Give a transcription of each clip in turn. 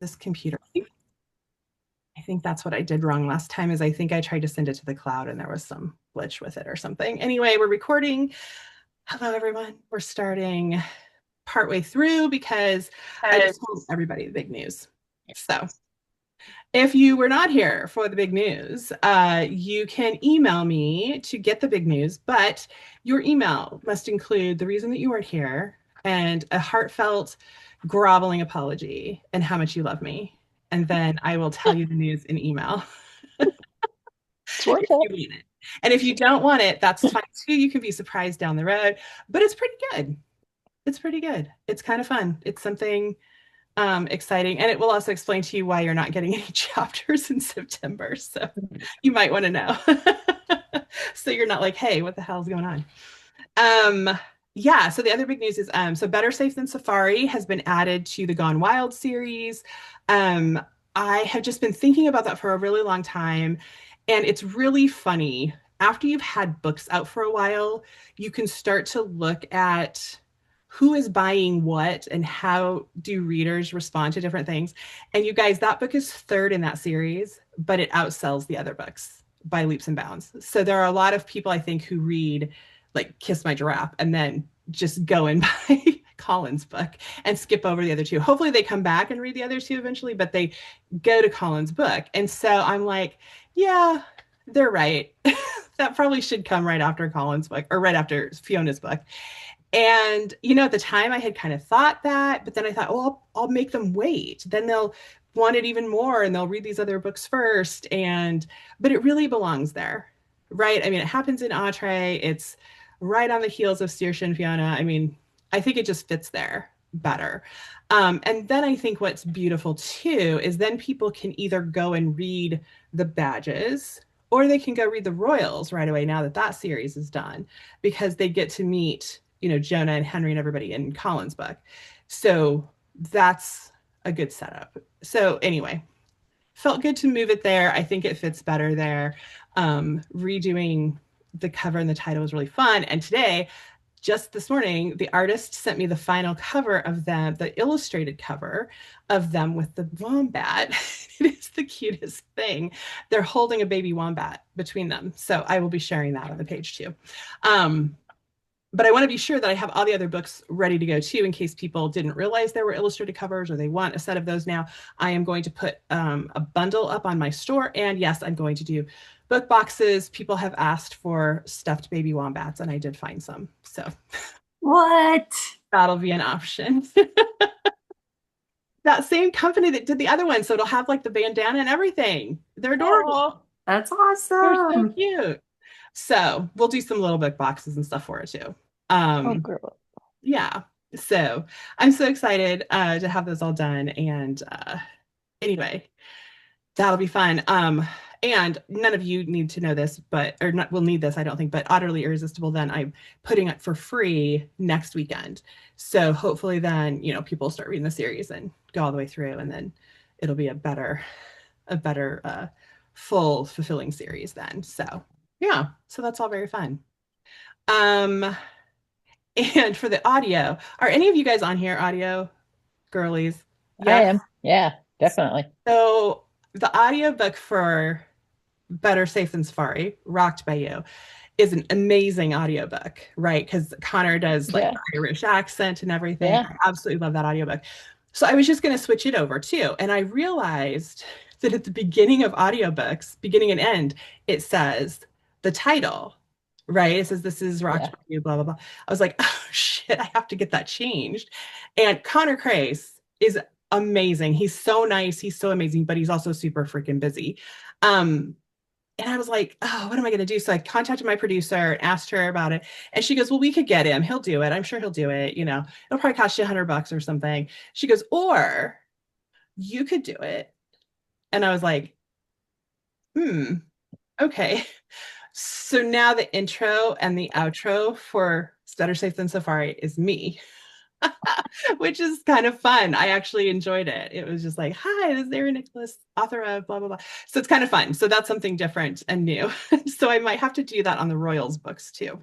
this computer. I think that's what I did wrong last time is I think I tried to send it to the cloud and there was some glitch with it or something. Anyway, we're recording. Hello, everyone. We're starting partway through because I just told everybody the big news. So if you were not here for the big news, you can email me to get the big news, but your email must include the reason that you weren't here and a heartfelt, groveling apology and how much you love me. And then I will tell you the news in email It's worth if you it. want it. And if you don't want it, that's fine too. You can be surprised down the road, but it's pretty good. It's pretty good. It's kind of fun. It's something exciting. And it will also explain to you why you're not getting any chapters in September. So you might want to know. So you're not like, hey, what the hell's going on? Yeah, so the other big news is so Better Safe Than Safari has been added to the Gone Wild series. Um, I have just been thinking about that for a really long time, and it's really funny. After you've had books out for a while, you can start to look at who is buying what and how do readers respond to different things. And you guys, that book is third in that series, but it outsells the other books by leaps and bounds. So there are a lot of people I think who read like Kiss My Giraffe and then just go and buy Colin's book and skip over the other two. Hopefully they come back and read the other two eventually, but they go to Colin's book. And so I'm like, yeah, they're right. That probably should come right after Colin's book or right after Fiona's book. And, you know, at the time I had kind of thought that, but then I thought, oh, I'll make them wait. Then they'll want it even more and they'll read these other books first. But it really belongs there, right? I mean, it happens in Atre. It's right on the heels of Saoirse and Fiona. I mean, I think it just fits there better. And then I think what's beautiful too is then people can either go and read the badges or they can go read the Royals right away now that that series is done because they get to meet, you know, Jonah and Henry and everybody in Colin's book. So that's a good setup. So anyway, felt good to move it there. I think it fits better there. Redoing the cover and the title was really fun. And today, just this morning, the artist sent me the final cover of them, the illustrated cover of them with the wombat. It is the cutest thing. They're holding a baby wombat between them. So I will be sharing that on the page too. Um, but I want to be sure that I have all the other books ready to go too, in case people didn't realize there were illustrated covers or they want a set of those now. I am going to put a bundle up on my store. And yes, I'm going to do book boxes. People have asked for stuffed baby wombats, and I did find some. So What? that'll be an option. That same company that did the other one. So it'll have like the bandana and everything. They're adorable. Oh, that's They're so awesome. cute. So we'll do some little book boxes and stuff for it too. Oh, Um, girl. yeah. So I'm so excited to have those all done. And anyway, that'll be fun. And none of you need to know this, but or not will need this, I don't think, but Utterly Irresistible, then I'm putting it for free next weekend. So hopefully then, you know, people start reading the series and go all the way through, and then it'll be a better full fulfilling series then. So yeah, so that's all very fun. Um, and for the audio, are any of you guys on here, audio girlies? I Yes. am. Yeah, definitely. So the audiobook for Better Safe Than Safari, Rocked by You, is an amazing audiobook, right? Because Connor does like Yeah, the Irish accent and everything. yeah, I absolutely love that audiobook. So I was just going to switch it over too. And I realized that at the beginning of audiobooks, beginning and end, it says the title, right? It says, this is Rocked yeah. by You, blah, blah, blah. I was like, oh shit, I have to get that changed. And Connor Crace is amazing. He's so nice. He's so amazing, but he's also super freaking busy. Um, and I was like, oh, what am I going to do? So I contacted my producer and asked her about it. And she goes, well, we could get him. He'll do it. I'm sure he'll do it. You know, it'll probably cost you $100 or something. She goes, or you could do it. And I was like, hmm, okay. So now the intro and the outro for Better Safe Than Safari is me, which is kind of fun. I actually enjoyed it. It was just like, hi, this is Erin Nicholas, author of blah, blah, blah. So it's kind of fun. So that's something different and new. So I might have to do that on the Royals books too,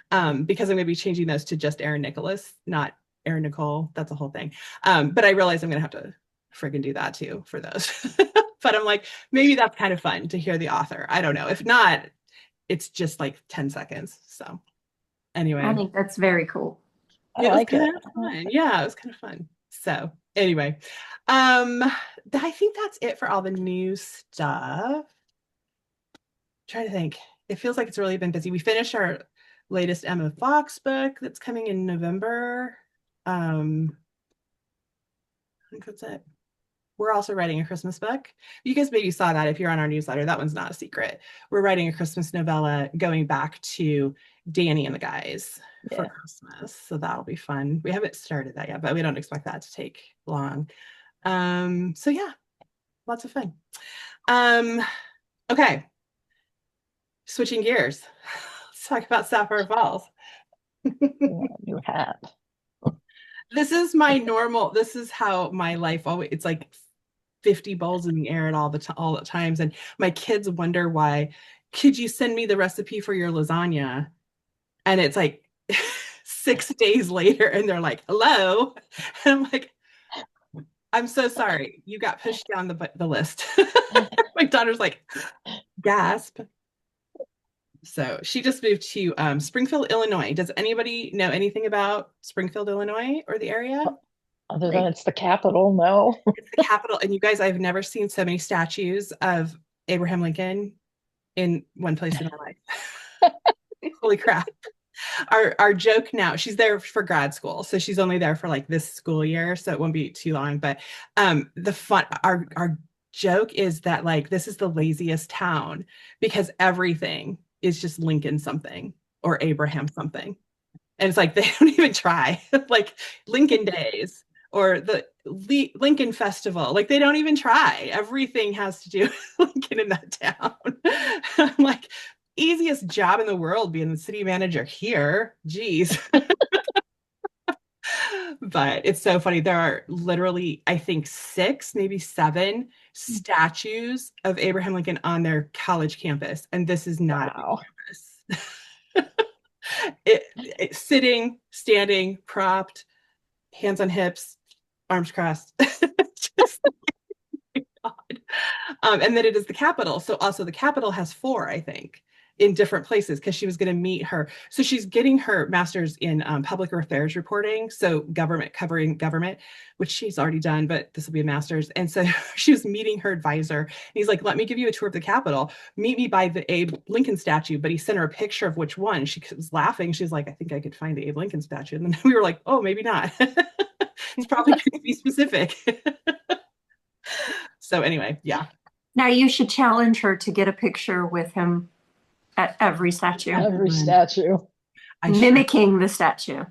because I'm going to be changing those to just Erin Nicholas, not Erin Nicole. That's a whole thing. But I realize I'm going to have to friggin' do that too for those. But I'm like, maybe that's kind of fun to hear the author. I don't know. If not, it's just like 10 seconds. So I anyway, think that's very cool. I it was like it. kind of fun. Yeah, it was kind of fun. So anyway, I think that's it for all the new stuff. Trying to think. It feels like it's really been busy. We finished our latest Emma Fox book that's coming in November. I think that's it. We're also writing a Christmas book. You guys maybe saw that if you're on our newsletter. That one's not a secret. We're writing a Christmas novella going back to Danny and the guys for Yeah. Christmas. So that'll be fun. We haven't started that yet, but we don't expect that to take long. So yeah, lots of fun. Okay, switching gears. Let's talk about Sapphire Falls. New hat. This is my normal, this is how my life always, it's like 50 balls in the air at all the times. And my kids wonder why, could you send me the recipe for your lasagna? And it's like 6 days later, and they're like, hello. And I'm like, I'm so sorry. You got pushed down the list. My daughter's like, gasp. So she just moved to Springfield, Illinois. Does anybody know anything about Springfield, Illinois or the area? Other than it's the capital, no. It's the capital. And you guys, I've never seen so many statues of Abraham Lincoln in one place in my life. Holy crap. Our joke now, she's there for grad school. So she's only there for like this school year. So it won't be too long. But the fun, our joke is that like this is the laziest town because everything is just Lincoln something or Abraham something. And it's like they don't even try. Like Lincoln Days or the Lincoln Festival. Like they don't even try. Everything has to do with Lincoln in that town. I'm like, easiest job in the world being the city manager here. Geez. But it's so funny. There are literally, I think, 6, maybe 7 statues of Abraham Lincoln on their college campus. And this is not Wow. a campus. It sitting, standing, propped, hands on hips, arms crossed. Just, God. And then it is the Capitol. So also the Capitol has 4, I think, in different places because she was going to meet her. So she's getting her master's in public affairs reporting. So government, covering government, which she's already done, but this will be a master's. And so she was meeting her advisor. And he's like, let me give you a tour of the Capitol. Meet me by the Abe Lincoln statue. But he sent her a picture of which one. She was laughing. She's like, I think I could find the Abe Lincoln statue. And then we were like, oh, maybe not. It's probably going to be specific. So anyway, yeah. Now you should challenge her to get a picture with him at every statue, Every statue. mimicking the statue.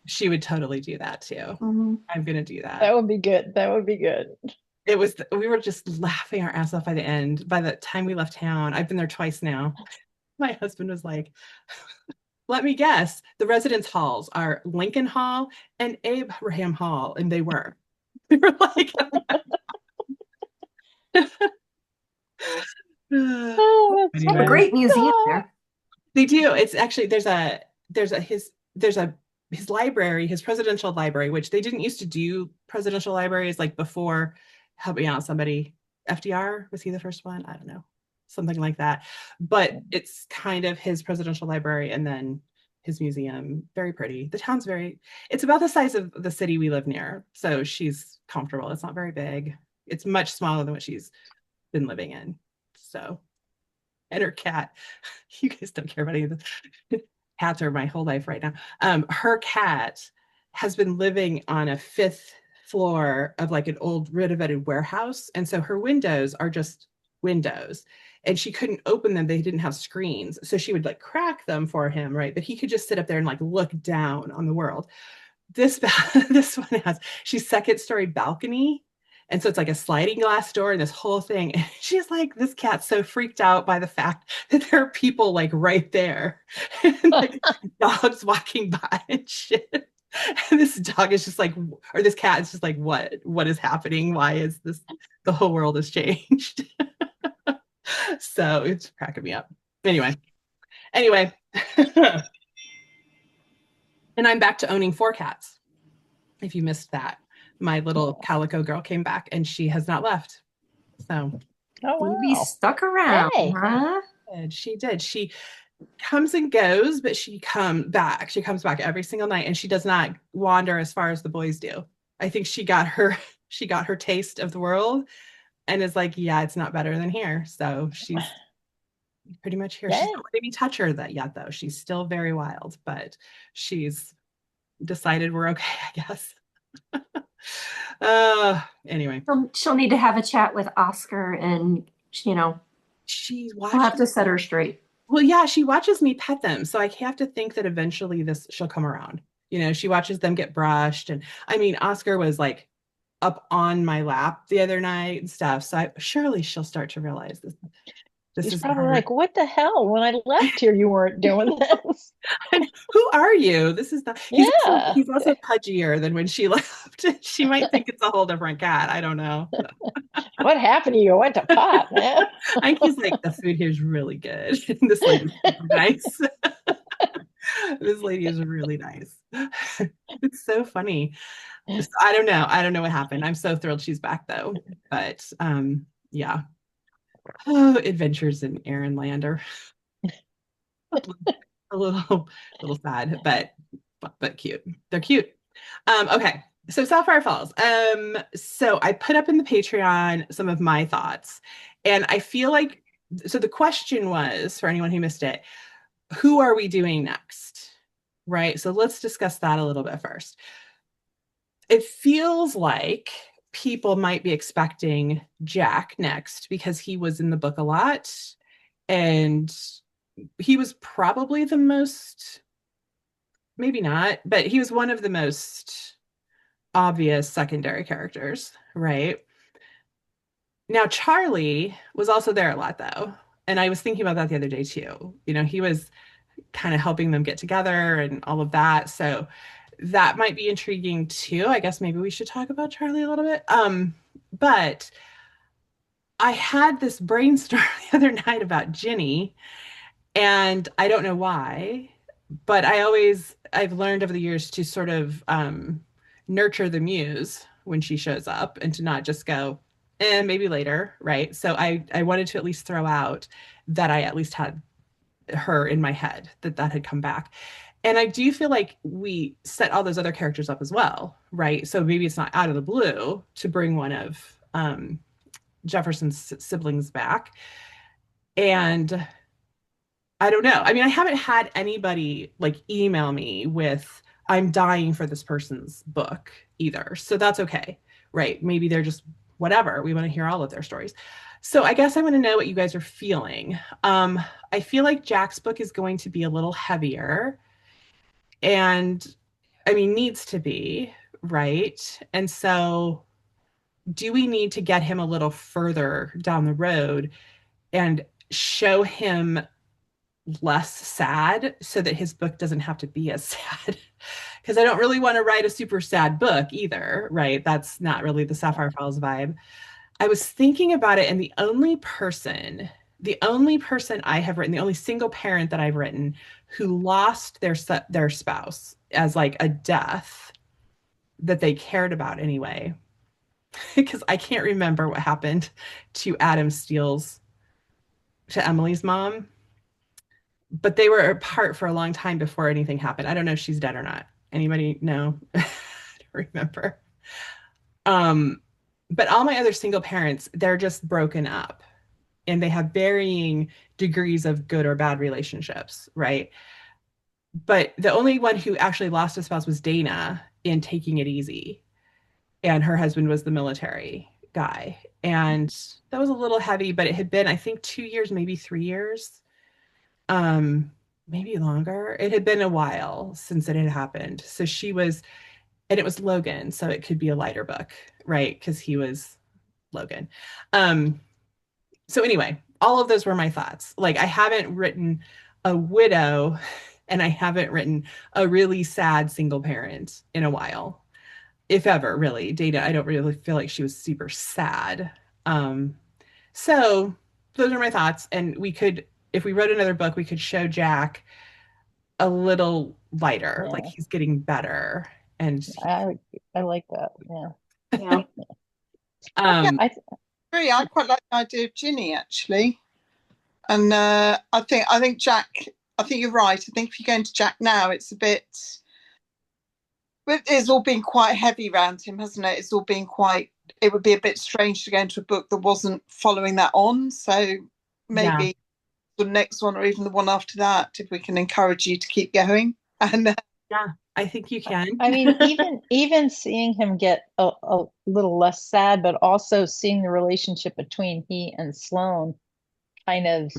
She would totally do that too. Mm-hmm. I'm gonna do that. That would be good. That would be good. It was, we were just laughing our ass off by the end. By the time we left town, I've been there twice now. My husband was like, let me guess, the residence halls are Lincoln Hall and Abraham Hall. And they were. We were like, Oh, that's They have a great museum there. They do. It's actually his library, his presidential library, which they didn't used to do presidential libraries like before. Help me out, somebody. FDR, was he the first one? I don't know, something like that. But it's kind of his presidential library and then his museum. Very pretty. The town's it's about the size of the city we live near. So she's comfortable. It's not very big. It's much smaller than what she's been living in. So, and her cat, you guys don't care about any of this. Cats are my whole life right now. Her cat has been living on a 5th floor of like an old renovated warehouse. And so her windows are just windows. And she couldn't open them. They didn't have screens. So she would like crack them for him, right? But he could just sit up there and like look down on the world. This one has, she's 2nd-story balcony. And so it's like a sliding glass door and this whole thing. And she's like, this cat's so freaked out by the fact that there are people like right there. And like dogs walking by and shit. And this dog is just like, or this cat is just like, what is happening? Why is this, the whole world has changed? So it's cracking me up. Anyway. And I'm back to owning 4 cats. If you missed that. My little Oh, calico girl came back and she has not left. So oh Phoebe wow. stuck around, Hey. huh? she did. She comes and goes, but she come back. She comes back every single night, and she does not wander as far as the boys do. I think she got her taste of the world, and is like, yeah, it's not better than here. So she's pretty much here. She's not Yay. letting me touch her that yet, though. She's still very wild, but she's decided we're okay, I guess. Anyway, She'll need to have a chat with Oscar and, she we'll have watches. to set her straight. Well, yeah, she watches me pet them, so I have to think that eventually this she'll come around. She watches them get brushed, and I mean, Oscar was like up on my lap the other night and stuff. So surely she'll start to realize this. This He's is probably her. like, what the hell? When I left here, you weren't doing this. And who are you? This is not. Yeah. He's also pudgier than when she left. She might think it's a whole different cat. I don't know. What happened to you? I went to pot, man. I think he's like, the food here is really good. This lady's super nice. This lady is really nice. It's so funny. So I don't know. I don't know what happened. I'm so thrilled she's back though. But yeah. Oh, adventures in Aaron Lander. A little sad, but cute. They're cute. Okay. So Sapphire Falls. So I put up in the Patreon some of my thoughts. And I feel like so the question was, for anyone who missed it, who are we doing next? Right. So let's discuss that a little bit first. It feels like people might be expecting Jack next because he was in the book a lot and he was probably the most, maybe not, but he was one of the most obvious secondary characters, right? Now, Charlie was also there a lot, though. And I was thinking about that the other day, too. He was kind of helping them get together and all of that. So that might be intriguing, too. I guess maybe we should talk about Charlie a little bit. But I had this brainstorm the other night about Ginny, and I don't know why, but I've learned over the years to sort of nurture the muse when she shows up and to not just go, maybe later, right? So I wanted to at least throw out that I at least had her in my head, that had come back. And I do feel like we set all those other characters up as well, right? So maybe it's not out of the blue to bring one of Jefferson's siblings back. And I don't know. I mean, I haven't had anybody like email me with, I'm dying for this person's book either. So that's okay. Right. Maybe they're just whatever. We want to hear all of their stories. So I guess I want to know what you guys are feeling. I feel like Jack's book is going to be a little heavier and I mean, needs to be, right? And so do we need to get him a little further down the road and show him less sad so that his book doesn't have to be as sad? Because I don't really want to write a super sad book either, right? That's not really the Sapphire Falls vibe. I was thinking about it, and the only person I have written, the only single parent that I've written who lost their spouse as like a death that they cared about anyway, because I can't remember what happened to Emily's mom, but they were apart for a long time before anything happened. I don't know if she's dead or not. Anybody know? I don't remember. Um, but all my other single parents, they're just broken up and they have varying degrees of good or bad relationships, right? But the only one who actually lost a spouse was Dana in Taking It Easy. And her husband was the military guy. And that was a little heavy, but it had been, I think, 2 years, maybe 3 years, um, maybe longer. It had been a while since it had happened. So and it was Logan, so it could be a lighter book, right? Because he was Logan. Um, so anyway, all of those were my thoughts. Like I haven't written a widow and I haven't written a really sad single parent in a while, if ever, really. Data, I don't really feel like she was super sad. Um, so those are my thoughts. And if we wrote another book, we could show Jack a little lighter, like Yeah. he's getting better. And I I like that. Yeah. Yeah. Yeah, Um, I I agree. I quite like the idea of Ginny actually, and I think Jack. I think you're right. I think if you go into Jack now, it's a bit. But it's all been quite heavy around him, hasn't it? It's all been quite. It would be a bit strange to go into a book that wasn't following that on. So yeah, maybe the next one or even the one after that, if we can encourage you to keep going. And yeah, I think you can. I mean, even seeing him get a little less sad, but also seeing the relationship between he and Sloane kind of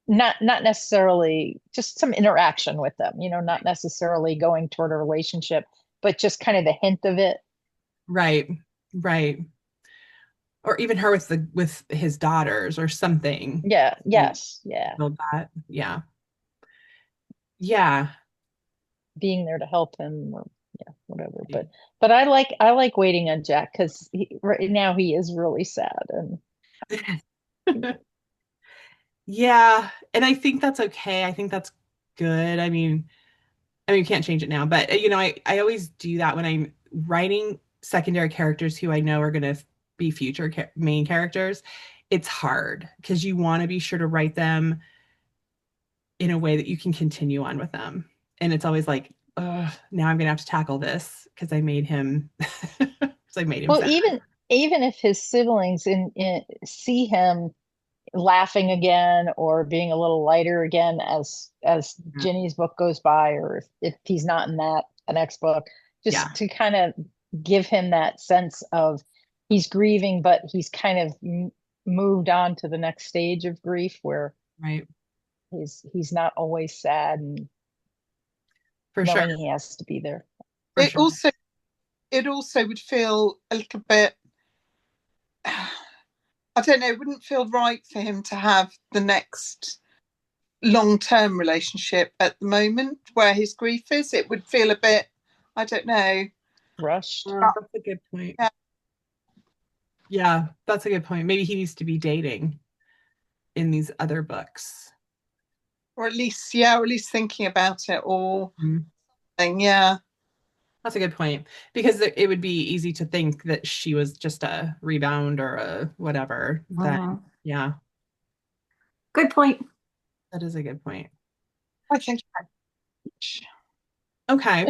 not necessarily just some interaction with them, not necessarily going toward a relationship, but just kind of the hint of it. Right, right. Or even her with his daughters or something. Yeah, Like, yes, yeah. build that. Yeah. Yeah. Being there to help him or yeah, whatever. But I like waiting on Jack because right now he is really sad and Yeah, and I think that's okay. I think that's good. I mean, you can't change it now, but I always do that when I'm writing secondary characters who I know are going to be future main characters. It's hard because you want to be sure to write them in a way that you can continue on with them. And it's always like, oh, now I'm going to have to tackle this because I made him, because I made him well, sad. even if his siblings see him laughing again or being a little lighter again as Ginny's book goes by, or if he's not in that the next book, Yeah, just to kind of give him that sense of he's grieving, but he's kind of moved on to the next stage of grief where right. he's not always sad and For sure. knowing he has to be there. For it sure. also it also would feel a little bit. I don't know. It wouldn't feel right for him to have the next long-term relationship at the moment where his grief is. It would feel a bit. I don't know. Rushed. That's a good point. Yeah, Yeah, that's a good point. Maybe he needs to be dating in these other books. or at least yeah, or at least thinking about it or Mhm. thing. Yeah. That's a good point because it would be easy to think that she was just a rebound or a whatever. Then, Mhm. yeah, Good point. that is a good point. I think. Okay.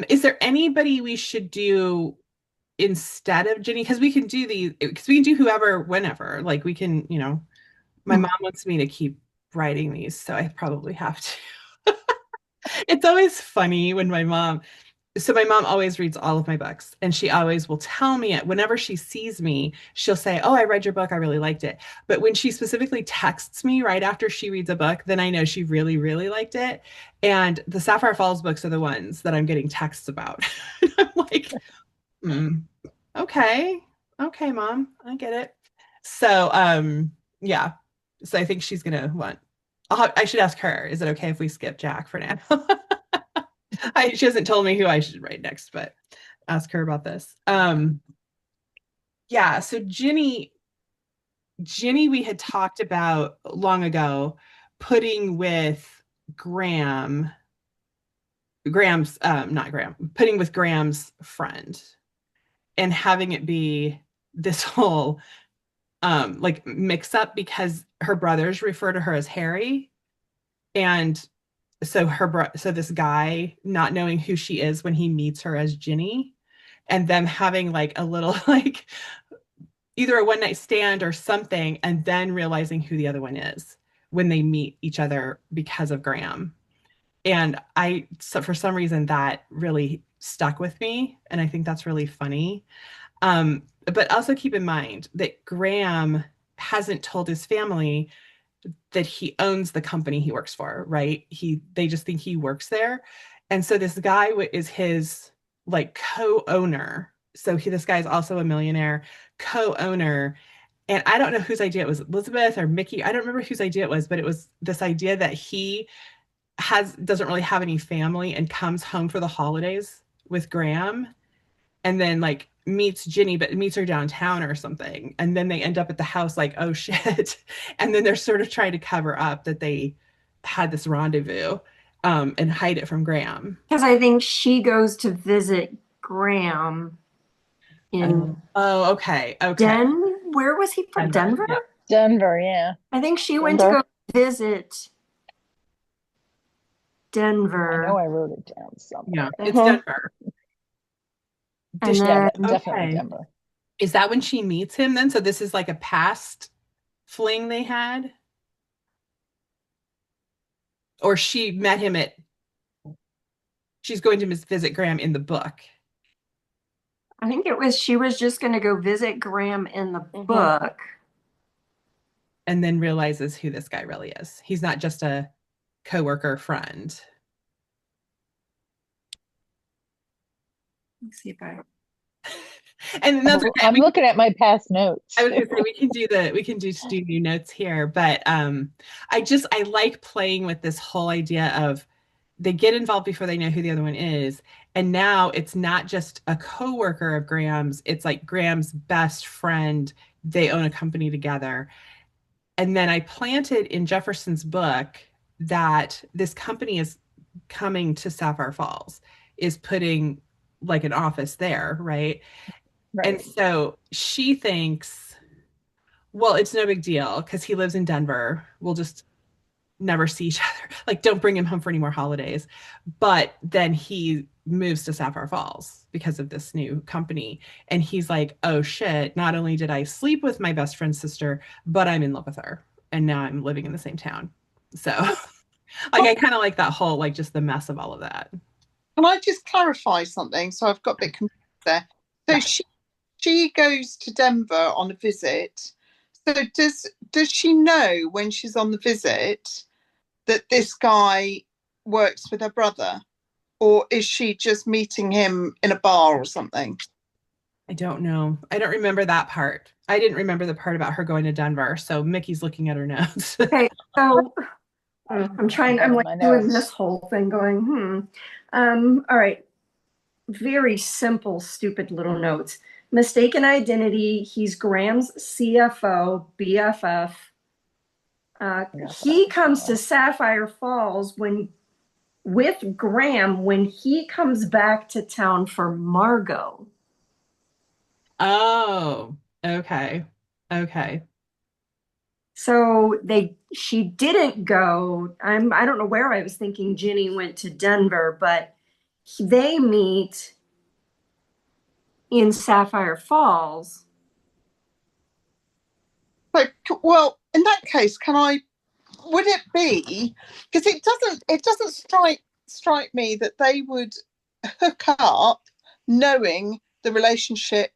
Is there anybody we should do instead of Ginny? Because we can do these, because we can do whoever, whenever. Like we can, my mom wants me to keep writing these, so I probably have to. It's always funny when my mom always reads all of my books and she always will tell me it whenever she sees me. She'll say, "Oh, I read your book, I really liked it." But when she specifically texts me right after she reads a book, then I know she really really liked it. And the Sapphire Falls books are the ones that I'm getting texts about. I'm like, mm, okay, okay, mom, I get it. So yeah, so I think she's gonna want, I should ask her, is it okay if we skip Jack for now? She hasn't told me who I should write next, but ask her about this. Yeah, so Ginny, we had talked about long ago, putting with Graham, Graham's, not Graham, putting with Graham's friend and having it be this whole like mix up because her brothers refer to her as Harry. And so this guy not knowing who she is when he meets her as Ginny and them having like a little like either a one night stand or something and then realizing who the other one is when they meet each other because of Graham. And so for some reason that really stuck with me and I think that's really funny. But also keep in mind that Graham hasn't told his family that he owns the company he works for, right? They just think he works there. And so this guy is his like co-owner. So this guy is also a millionaire co-owner. And I don't know whose idea it was, Elizabeth or Mickey. I don't remember whose idea it was, but it was this idea that he doesn't really have any family and comes home for the holidays with Graham and then like meets Ginny, but meets her downtown or something. And then they end up at the house like, oh shit. And then they're sort of trying to cover up that they had this rendezvous and hide it from Graham. Because I think she goes to visit Graham in Okay. Okay. Where was he from? Denver? Yeah. Denver, yeah. I think she went to Denver. go visit I know Denver. I wrote it down Yeah. somewhere. It's Denver. And Does she, Yeah, then definitely okay. Denver. Is that when she meets him then? So this is like a past fling they had? Or she met him at, she's going to visit Graham in the book I think she was just going to go visit Graham in the book. and then realizes who this guy really is. He's not just a coworker friend. Let's see if I. And that's okay. I'm looking at my past notes. I was gonna say we can just do new notes here, but I like playing with this whole idea of they get involved before they know who the other one is. And now it's not just a coworker of Graham's, it's like Graham's best friend. They own a company together. And then I planted in Jefferson's book that this company is coming to Sapphire Falls, is putting like an office there, right? And Right. so she thinks, well, it's no big deal because he lives in Denver. We'll just never see each other. Like, don't bring him home for any more holidays. But then he moves to Sapphire Falls because of this new company. And he's like, oh shit, not only did I sleep with my best friend's sister, but I'm in love with her. And now I'm living in the same town. So, like, I kind of like that whole, like, just the mess of all of that. Can I just clarify something? So I've got a bit confused there. So Yeah. she goes to Denver on a visit. So does she know when she's on the visit that this guy works with her brother, or is she just meeting him in a bar or something? I don't know. I don't remember that part. I didn't remember the part about her going to Denver. So Mickey's looking at her notes. Okay, so I'm like My doing notes. this whole thing going, all right. Very simple, stupid little notes. Mistaken identity. He's Graham's CFO, BFF. He comes to Sapphire Falls with Graham when he comes back to town for Margot. Oh, okay. Okay. So she didn't go. I don't know where I was thinking Ginny went to Denver, but they meet in Sapphire Falls. Like, well, in that case, would it be, because it doesn't strike me that they would hook up knowing the relationship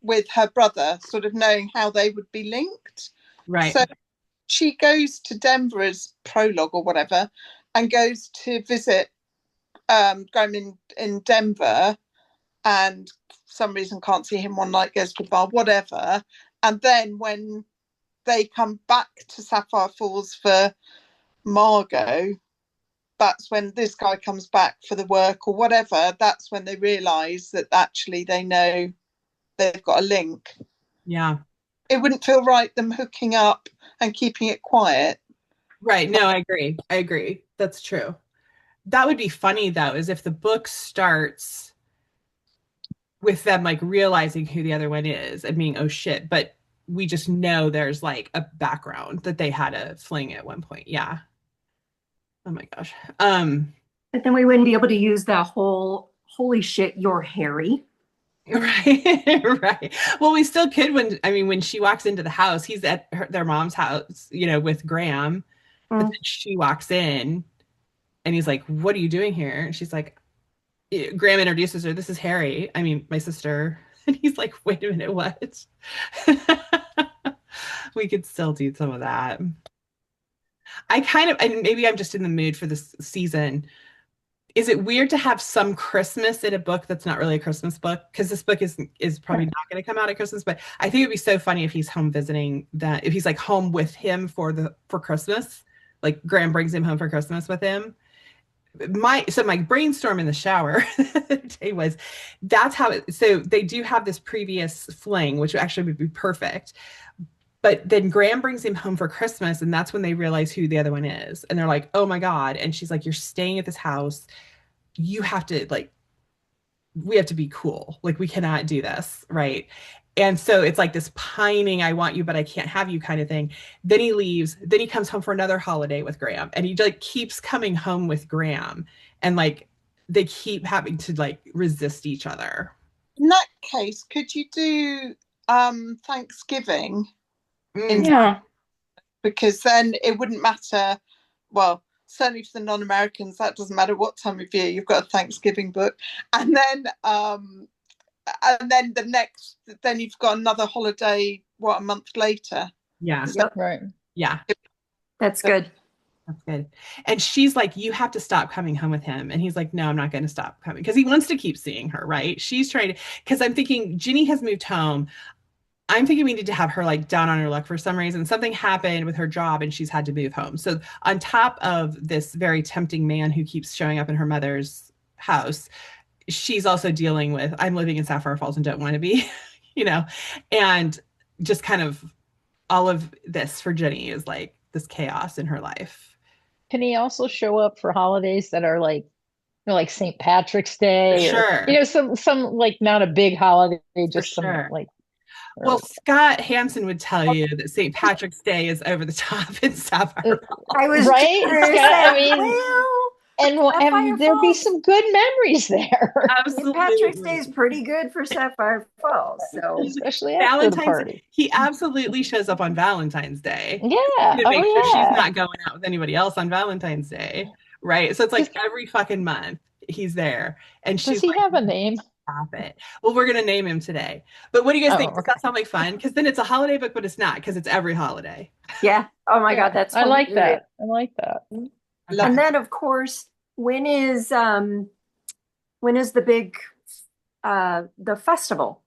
with her brother, sort of knowing how they would be linked. Right. So she goes to Denver as prologue or whatever, and goes to visit Graham in Denver, and for some reason can't see him one night, goes to the bar, whatever. And then when they come back to Sapphire Falls for Margot, that's when this guy comes back for the work or whatever. That's when they realise that actually they know they've got a link. Yeah. It wouldn't feel right them hooking up and keeping it quiet. Right. No, I agree. I agree. That's true. That would be funny though, is if the book starts with them like realizing who the other one is and being, oh shit, but we just know there's like a background that they had a fling at one point. Yeah. Oh my gosh. But then we wouldn't be able to use that whole holy shit, you're Harry. Right. Right. Well, we still could when she walks into the house, he's at their mom's house, with Graham. But then she walks in and he's like, what are you doing here? And she's like, Graham introduces her, this is Harry. I mean, my sister. And he's like, wait a minute, what? We could still do some of that. And maybe I'm just in the mood for this season. Is it weird to have some Christmas in a book that's not really a Christmas book? Because this book is probably not going to come out at Christmas, but I think it'd be so funny if he's home visiting if he's like home with him for Christmas, like Graham brings him home for Christmas with him. My brainstorm in the shower today was so they do have this previous fling, which actually would be perfect. But then Graham brings him home for Christmas, and that's when they realize who the other one is. And they're like, oh my God. And she's like, you're staying at this house. You have to we have to be cool. Like we cannot do this, right? And so it's like this pining, I want you, but I can't have you kind of thing. Then he leaves. Then he comes home for another holiday with Graham, and he like keeps coming home with Graham, and like they keep having to like resist each other. In that case, could you do Thanksgiving in Mm, Yeah. because then it wouldn't matter. Well, certainly for the non-Americans, that doesn't matter what time of year you've got a Thanksgiving book, and then the next, then you've got another holiday. What, a month later? yeah, So, Yep, Right. yeah, that's good. that's good. And she's like, you have to stop coming home with him. And he's like, no, I'm not going to stop coming because he wants to keep seeing her, right? She's trying to, because I'm thinking Ginny has moved home. I'm thinking we need to have her like down on her luck for some reason. Something happened with her job and she's had to move home. So on top of this very tempting man who keeps showing up in her mother's house, she's also dealing with I'm living in Sapphire Falls and don't want to be, you know, and just kind of all of this for Jenny is like this chaos in her life. Can he also show up for holidays that are like, like St. Patrick's For Day, or sure. some like not a big holiday, For just some sure. like, Well, or, Scott Hansen would tell you that St. Patrick's Day is over the top in Sapphire Falls. I was just right? gonna Scott, I say, mean, well, and Sapphire there'd be Falls. some good memories there, St. Patrick's Day is Absolutely. pretty good for Sapphire Falls. So especially after the Valentine's, party. he absolutely shows up on Valentine's Day Yeah. to make sure Oh she's yeah. not going out with anybody else on Valentine's Day. Right. So it's like every fucking month he's there. And Does she's he like, have a name? stop it. Well, we're going to name him today. But what do you guys think? Oh, Does okay. that sound like fun? Because then it's a holiday book, but it's not because it's every holiday. yeah. Oh my God, Yeah. that's I like hilarious. that. I like that. Okay. And then of course, when is the big the festival?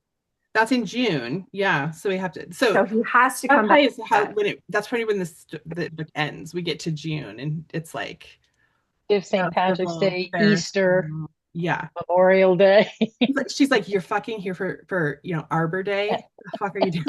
That's in June. Yeah. So we have to. So So he has to that come back. probably is how when it. That's probably when the book ends. We get to June, and it's like Give St. Patrick's festival, Day, fair. Easter, Yeah. Memorial Day. She's like, you're fucking here for Arbor Day. The fuck are you doing?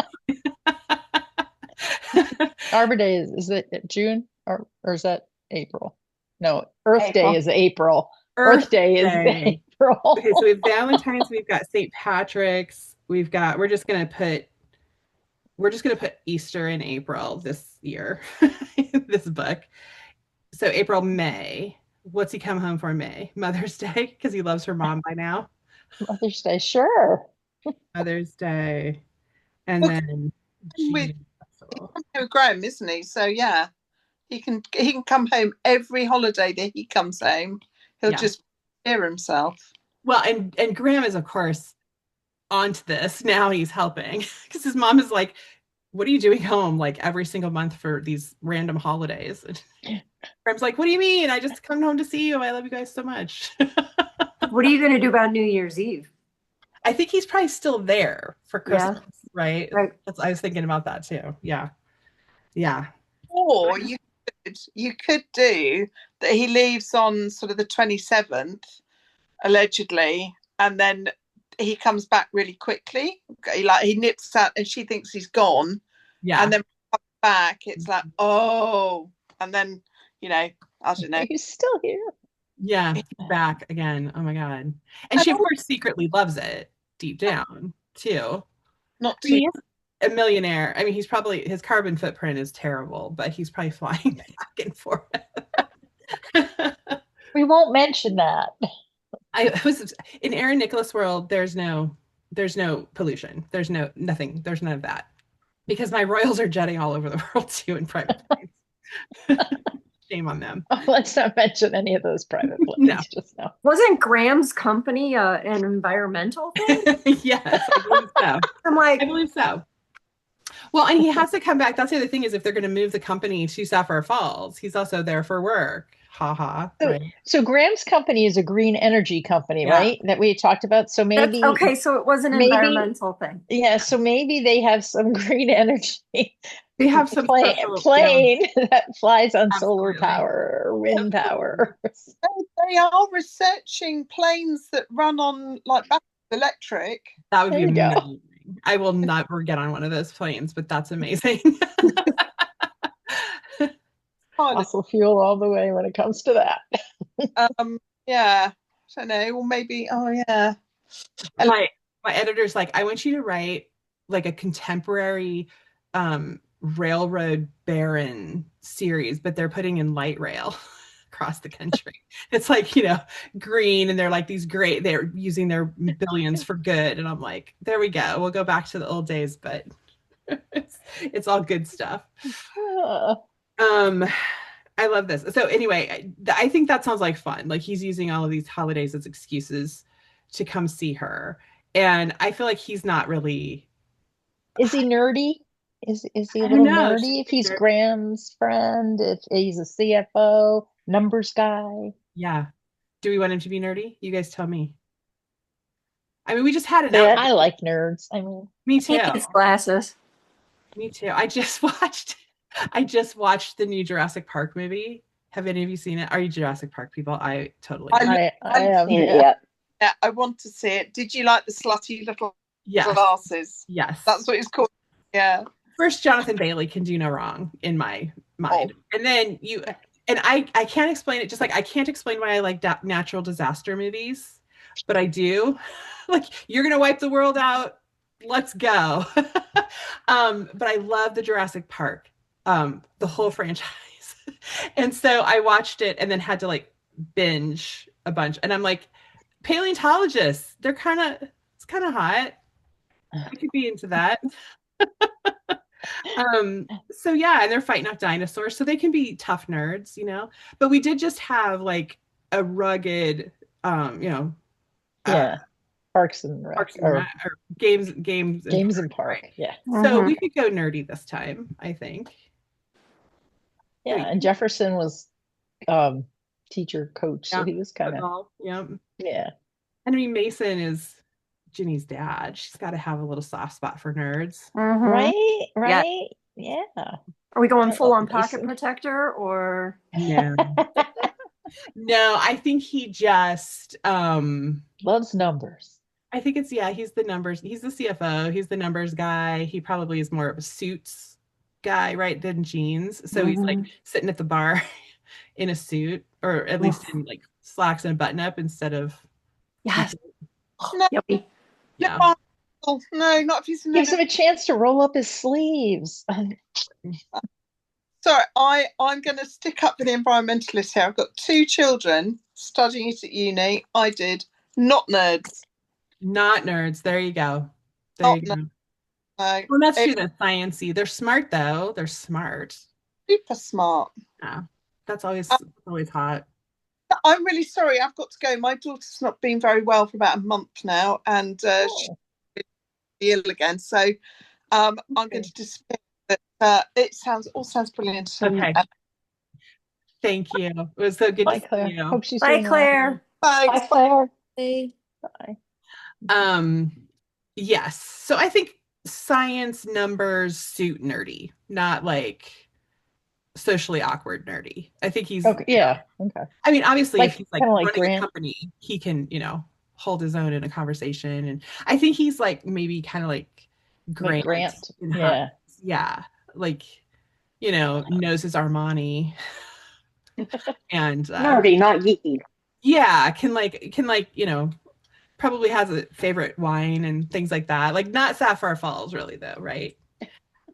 Arbor Day is it June, or is that April? No, Earth Day April. is April. Earth Day is Day. April. Okay, so we have Valentine's, we've got St. Patrick's, we're just gonna put Easter in April this year, this book. So April, May. What's he come home for May? Mother's Day, because he loves her mom by now. Mother's Day, sure. Mother's Day. And well, then with June festival. Graham, isn't he? So yeah, he can come home every holiday that he comes home. He'll Yeah. just hear himself. Well, and Graham is of course onto this. Now he's helping because his mom is like, what are you doing home like every single month for these random holidays? And Graham's like, what do you mean? I just come home to see you. I love you guys so much. What are you going to do about New Year's Eve? I think he's probably still there for Yeah. Christmas, right? Right. I was thinking about that too. Yeah. Yeah. Or you could do that. He leaves on sort of the 27th, allegedly, and then he comes back really quickly. He nips out, and she thinks he's gone, Yeah. and then comes back. It's like, oh, and then I don't know. He's still here. Yeah. Back again. Oh my God. And she, of course, secretly loves it deep down too. Not too. He is a millionaire. I mean, his carbon footprint is terrible, but he's probably flying back and forth. We won't mention that. I was in Aaron Nicholas world. There's no pollution. There's nothing. There's none of that because my royals are jetting all over the world too in private planes. Shame on them. Oh, let's not mention any of those private planes. No. Just now. Wasn't Graham's company an environmental thing? Yes, I believe so. I'm like, I believe so. Well, and he has to come back. That's the other thing is if they're going to move the company to Sapphire Falls, he's also there for work. Ha ha. Right. So Graham's company is a green energy company, Yeah. right? That we talked about. So that's maybe okay. So it was an maybe- environmental thing. yeah. So maybe they have some green energy. They have some plane that flies on solar Absolutely. power or wind power. They are researching planes that run on like battery electric. That would There be you go. amazing. I will never get on one of those planes, but that's amazing. Fossil fuel all the way when it comes to that. Yeah, I don't know. Or maybe, oh yeah, My editor's like, I want you to write like a contemporary railroad baron series, but they're putting in light rail across the country. It's like, green, and they're like they're using their billions for good. And I'm like, there we go. We'll go back to the old days, but it's all good stuff. Um, I love this. So anyway, I think that sounds like fun. Like he's using all of these holidays as excuses to come see her. And I feel like he's not really. Is he nerdy? Is he a I don't little know. nerdy? If he's Graham's friend, if he's a CFO, numbers guy. Yeah. Do we want him to be nerdy? You guys tell me. I mean, we just had an Yeah, out. I like nerds. I mean, Me He too. needs glasses. Me too. I just watched the new Jurassic Park movie. Have any of you seen it? Are you Jurassic Park people? I totally am. I I've have seen it yet. Yeah, I want to see it. Did you like the slutty little Yes. glasses? Yes. That's what it's called. Yeah. First, Jonathan Bailey can do no wrong in my mind. And then I can't explain it. Just like I can't explain why I like natural disaster movies, but I do. Like, you're gonna wipe the world out. Let's go. But I love the Jurassic Park, the whole franchise. And so I watched it and then had to like binge a bunch. And I'm like, paleontologists, it's kind of hot. I could be into that. So yeah, and they're fighting off dinosaurs, so they can be tough nerds, but we did just have like a rugged Parks and Rec, or games and Park. Right? Yeah. So we could go nerdy this time, I think. Yeah, and Jefferson was teacher coach, so he was kind of yeah. Henry Mason is Ginny's dad. She's got to have a little soft spot for nerds. Right. Yeah. Are we going full on pocket protector or no? No, I think he just loves numbers. I think he's the numbers. He's the CFO. He's the numbers guy. He probably is more of a suits guy, right, than jeans. So he's like sitting at the bar in a suit, or at least in like slacks and a button up instead of. Yes. No, not if he's gives him a chance to roll up his sleeves. Sorry, I'm going to stick up for the environmentalists here. I've got 2 children studying it at uni. I did. Not nerds. Not nerds. There you go. Well, that's true. That's sciencey. They're smart though. They're smart. Super smart. Yeah, that's always hot. I'm really sorry. I've got to go. My daughter's not been very well for about a month now, and she's ill again. So I'm going to disappear. But it all sounds brilliant. Okay. Thank you. It was so good to see you. Hope she's Bye, Claire. Thanks. Bye, Claire. Bye. Yes. So I think science numbers suit nerdy, not like socially awkward nerdy. I think he's okay. Yeah. Okay. I mean, obviously, if he's like running Grant. a company, he can, hold his own in a conversation. And I think he's like maybe kind of like Grant. Yeah. Like, knows his Armani. And nerdy, not geeky. Yeah, can probably has a favorite wine and things like that. Like not Sapphire Falls, really, though, right?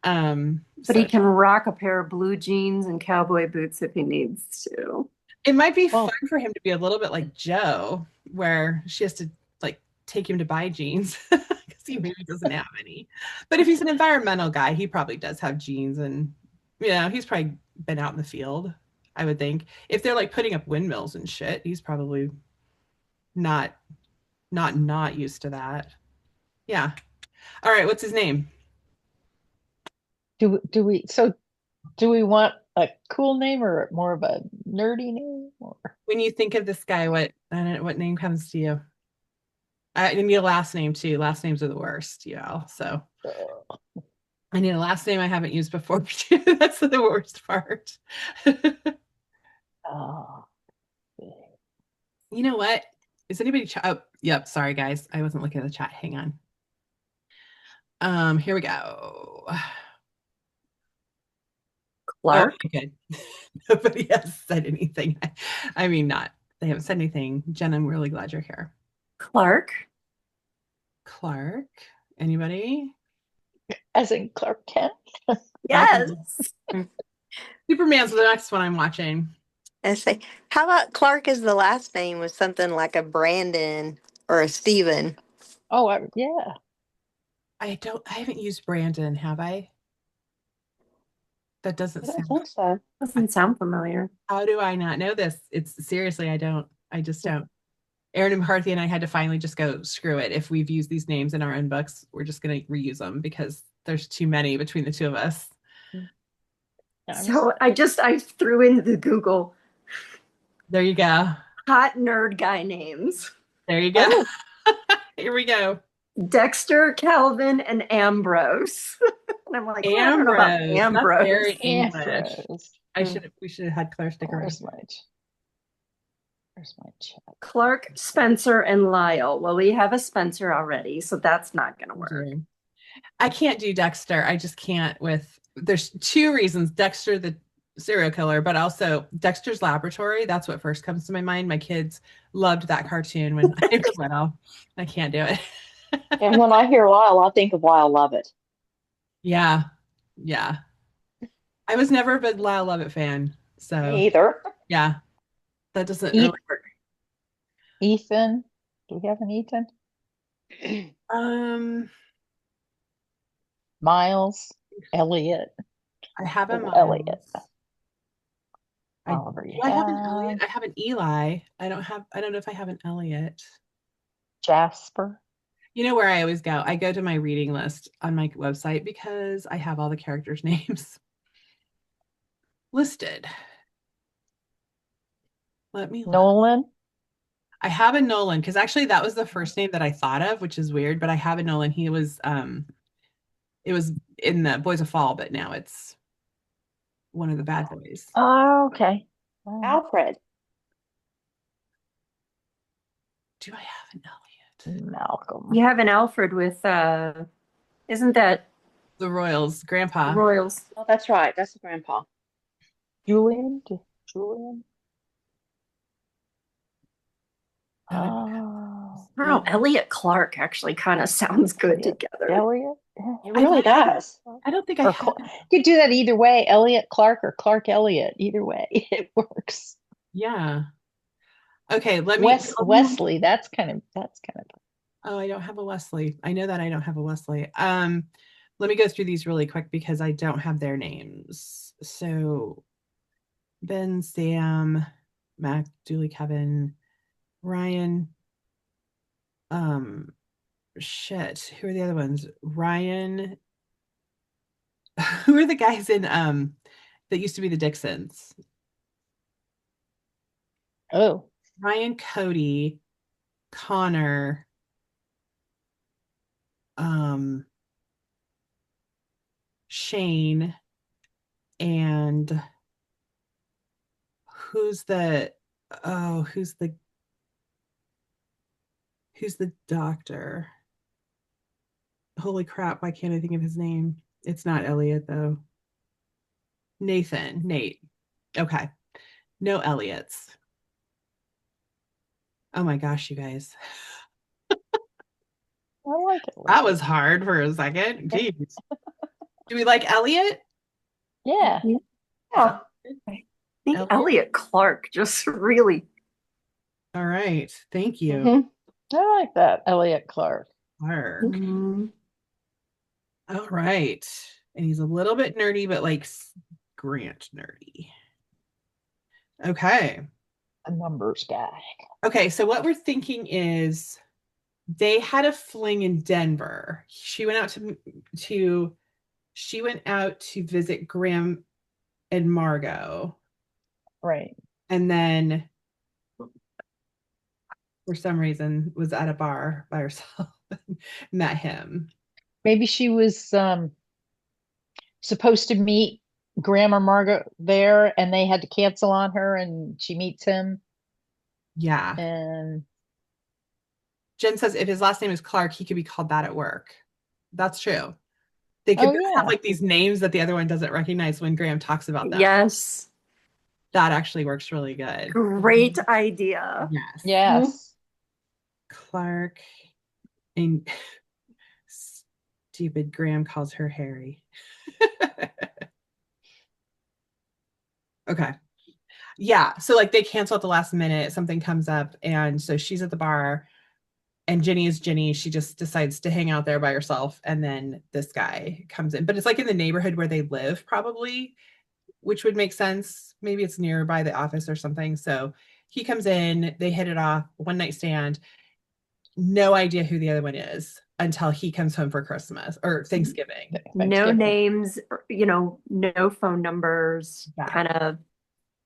But he can rock a pair of blue jeans and cowboy boots if he needs to. It might be fun for him to be a little bit like Jo, where she has to like take him to buy jeans because he maybe doesn't have any. But if he's an environmental guy, he probably does have jeans, and he's probably been out in the field. I would think if they're like putting up windmills and shit, he's probably not used to that. Yeah. All right. What's his name? Do we want a cool name or more of a nerdy name? Or? When you think of this guy, what name comes to you? I need a last name too. Last names are the worst, so I need a last name I haven't used before too. That's the worst part. You know what? Is anybody oh, yep, sorry guys. I wasn't looking at the chat. Hang on. Here we go. Clark. Oh, good. Nobody has said anything. They haven't said anything. Jen, I'm really glad you're here. Clark. Clark. I mean, not. They haven't said anything. I mean, not. They haven't said anything. I mean, not. They haven't said anything. I mean, not. They haven't said anything. I mean, not. They haven't said anything. Jen, I'm really glad you're here. Clark. Anybody? As in Clark Kent. Yes. Superman's the next one I'm watching. And say, how about Clark as the last name was something like a Brandon or a Steven? Oh, yeah. I haven't used Brandon, have I? That doesn't I don't sound. think so. Doesn't sound familiar. How do I not know this? It's seriously, I don't. I just don't. Aaron and McCarthy and I had to finally just go, screw it. If we've used these names in our own books, we're just going to reuse them because there's too many between the two of us. So I threw into the Google There you go. hot nerd guy names. There you go. Oh. Here we go. Dexter, Calvin, and Ambrose. And I'm like, well, I don't know about Ambrose. Ambrose. That's very English. Ambrose. We should have had Claire stick around. Where's my chat? Clark, Spencer, and Lyle. Well, we have a Spencer already, so that's not going to work. I can't do Dexter. I just can't there's two reasons. Dexter, the serial killer, but also Dexter's Laboratory. That's what first comes to my mind. My kids loved that cartoon when I was little. I can't do it. And when I hear Lyle, I think of Lyle Lovett. Yeah. Yeah. I was never a big Lyle Lovett fan. So Me either. yeah. That doesn't really work. Ethan. Do we have an Ethan? Miles. Elliot. I have a Miles. Elliot. Oliver, I have an Elliot. I have an Eli. I don't know if I have an Elliot. Jasper. You know where I always go? I go to my reading list on my website because I have all the characters' names listed. Let me look. Nolan. I have a Nolan because actually that was the first name that I thought of, which is weird, but I have a Nolan. He was it was in the Boys of Fall, but now it's one of the bad boys. Oh, okay. Alfred. Do I have an Elliot? Malcolm. You have an Alfred with isn't that the Royals, Grandpa? Royals. Oh, that's right. That's the grandpa. Julian. Oh, Elliot Clark actually kind of sounds good together. Elliot? It really does. I don't think I have. You could do that either way, Elliot Clark or Clark Elliot. Either way, it works. Yeah. Okay, let me Wesley. That's kind of. Oh, I don't have a Wesley. I know that I don't have a Wesley. Let me go through these really quick because I don't have their names. So Ben, Sam, Mac, Julie, Kevin, Ryan. Shit. Who are the other ones? Ryan. Who are the guys in that used to be the Dixons? Oh. Ryan, Cody, Connor, Shane, and who's the doctor? Holy crap, why can't I think of his name? It's not Elliot though. Nate. Okay. No Elliots. Oh my gosh, you guys. I like it. That was hard for a second. Jeez. Do we like Elliot? Yeah. I think Elliot Clark just really. All right. Thank you. Mm-hmm. I like that. Elliot Clark. Mm-hmm. All right. And he's a little bit nerdy, but like Grant nerdy. Okay. A numbers guy. Okay. So what we're thinking is they had a fling in Denver. She went out to visit Graham and Margot. Right. And then for some reason was at a bar by herself and met him. Maybe she was supposed to meet Graham or Margot there and they had to cancel on her and she meets him. Yeah. And Jen says if his last name is Clark, he could be called that at work. That's true. They could have like these names that the other one doesn't recognize when Graham talks about them. Yes. That actually works really good. Great idea. Yes. Yes. Clark And stupid Graham calls her Harry. Okay. Yeah. So like they cancel at the last minute, something comes up, and so she's at the bar and Jenny is Jenny. She just decides to hang out there by herself. And then this guy comes in. But it's like in the neighborhood where they live, probably, which would make sense. Maybe it's nearby the office or something. So he comes in, they hit it off, one night stand. No idea who the other one is until he comes home for Christmas or Thanksgiving. No names, no phone numbers, Yeah. kind of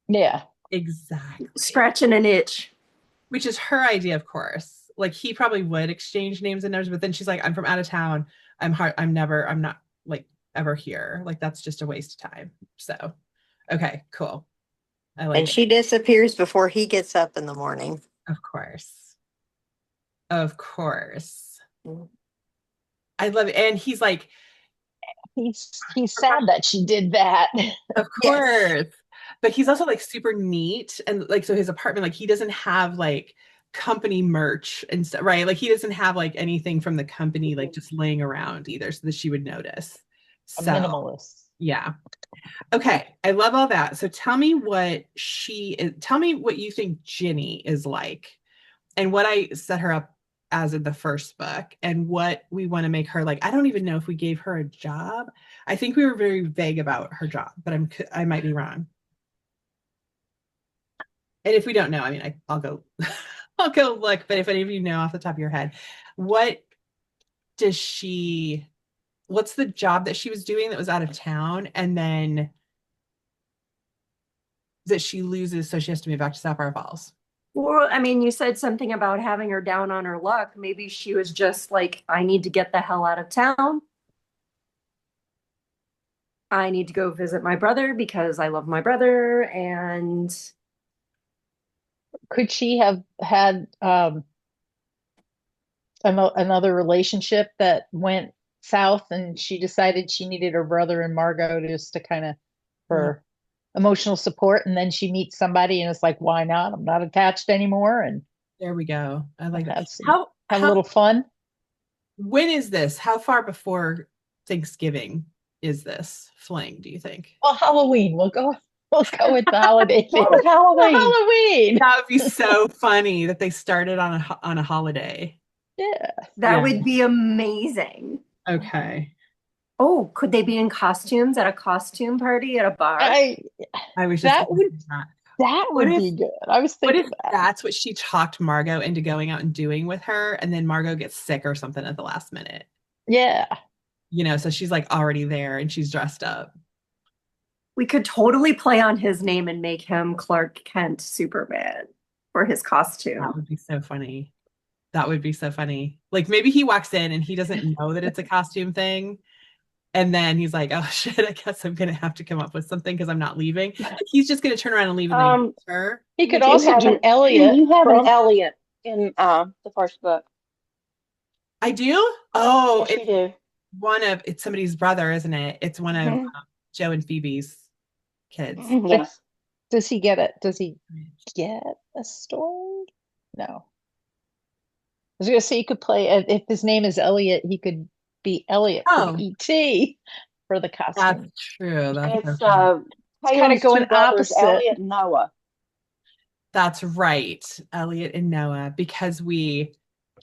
Yeah. Exactly. Scratching an itch. Which is her idea, of course. Like he probably would exchange names and numbers, but then she's like, I'm from out of town. I'm not like ever here. Like that's just a waste of time. So, okay, cool. I like And it. she disappears before he gets up in the morning. Of course. Of course. Mm. I love it. And he's like, he's sad that she did that. of course. But he's also like super neat. And like, so his apartment, like he doesn't have like company merch and stuff, right? Like he doesn't have like anything from the company like just laying around either, so that she would notice. A So minimalist. yeah. Okay. I love all that. So tell me what you think Ginny is like and what I set her up as in the first book and what we want to make her like. I don't even know if we gave her a job. I think we were very vague about her job, but I might be wrong. And if we don't know, I mean, I'll go I'll go look, but if any of you know off the top of your head, what's the job that she was doing that was out of town and then that she loses, so she has to move back to Sapphire Falls? Well, I mean, you said something about having her down on her luck. Maybe she was just like, I need to get the hell out of town. I need to go visit my brother because I love my brother. And could she have had another relationship that went south and she decided she needed her brother and Margot just to kind of for emotional support, and then she meets somebody and it's like, why not? I'm not attached anymore, and there we go. I like that. Have a little fun. When is this? How far before Thanksgiving is this fling, do you think? Well, Halloween. We'll go with the holiday thing. Halloween. That would be so funny that they started on a holiday. Yeah. That would be amazing. Okay. Oh, could they be in costumes at a costume party at a bar? I was just that would be good. I was thinking that's what she talked Margot into going out and doing with her, and then Margot gets sick or something at the last minute. Yeah. So she's like already there and she's dressed up. We could totally play on his name and make him Clark Kent Superman for his costume. That would be so funny. That would be so funny. Like maybe he walks in and he doesn't know that it's a costume thing. And then he's like, oh shit, I guess I'm going to have to come up with something because I'm not leaving. He's just going to turn around and leave. Her. He could also do Elliot. You have an Elliot in the first book. I do? Oh, yes, you do. It's somebody's brother, isn't it? It's one of Joe and Phoebe's kids. Yes. Does he get it? Does he get a story? No. I was going to say he could play, if his name is Elliot, he could be Elliot for E.T. for the costume. That's true. It's kind of going opposite. Elliot and Noah. That's right. Elliot and Noah, because we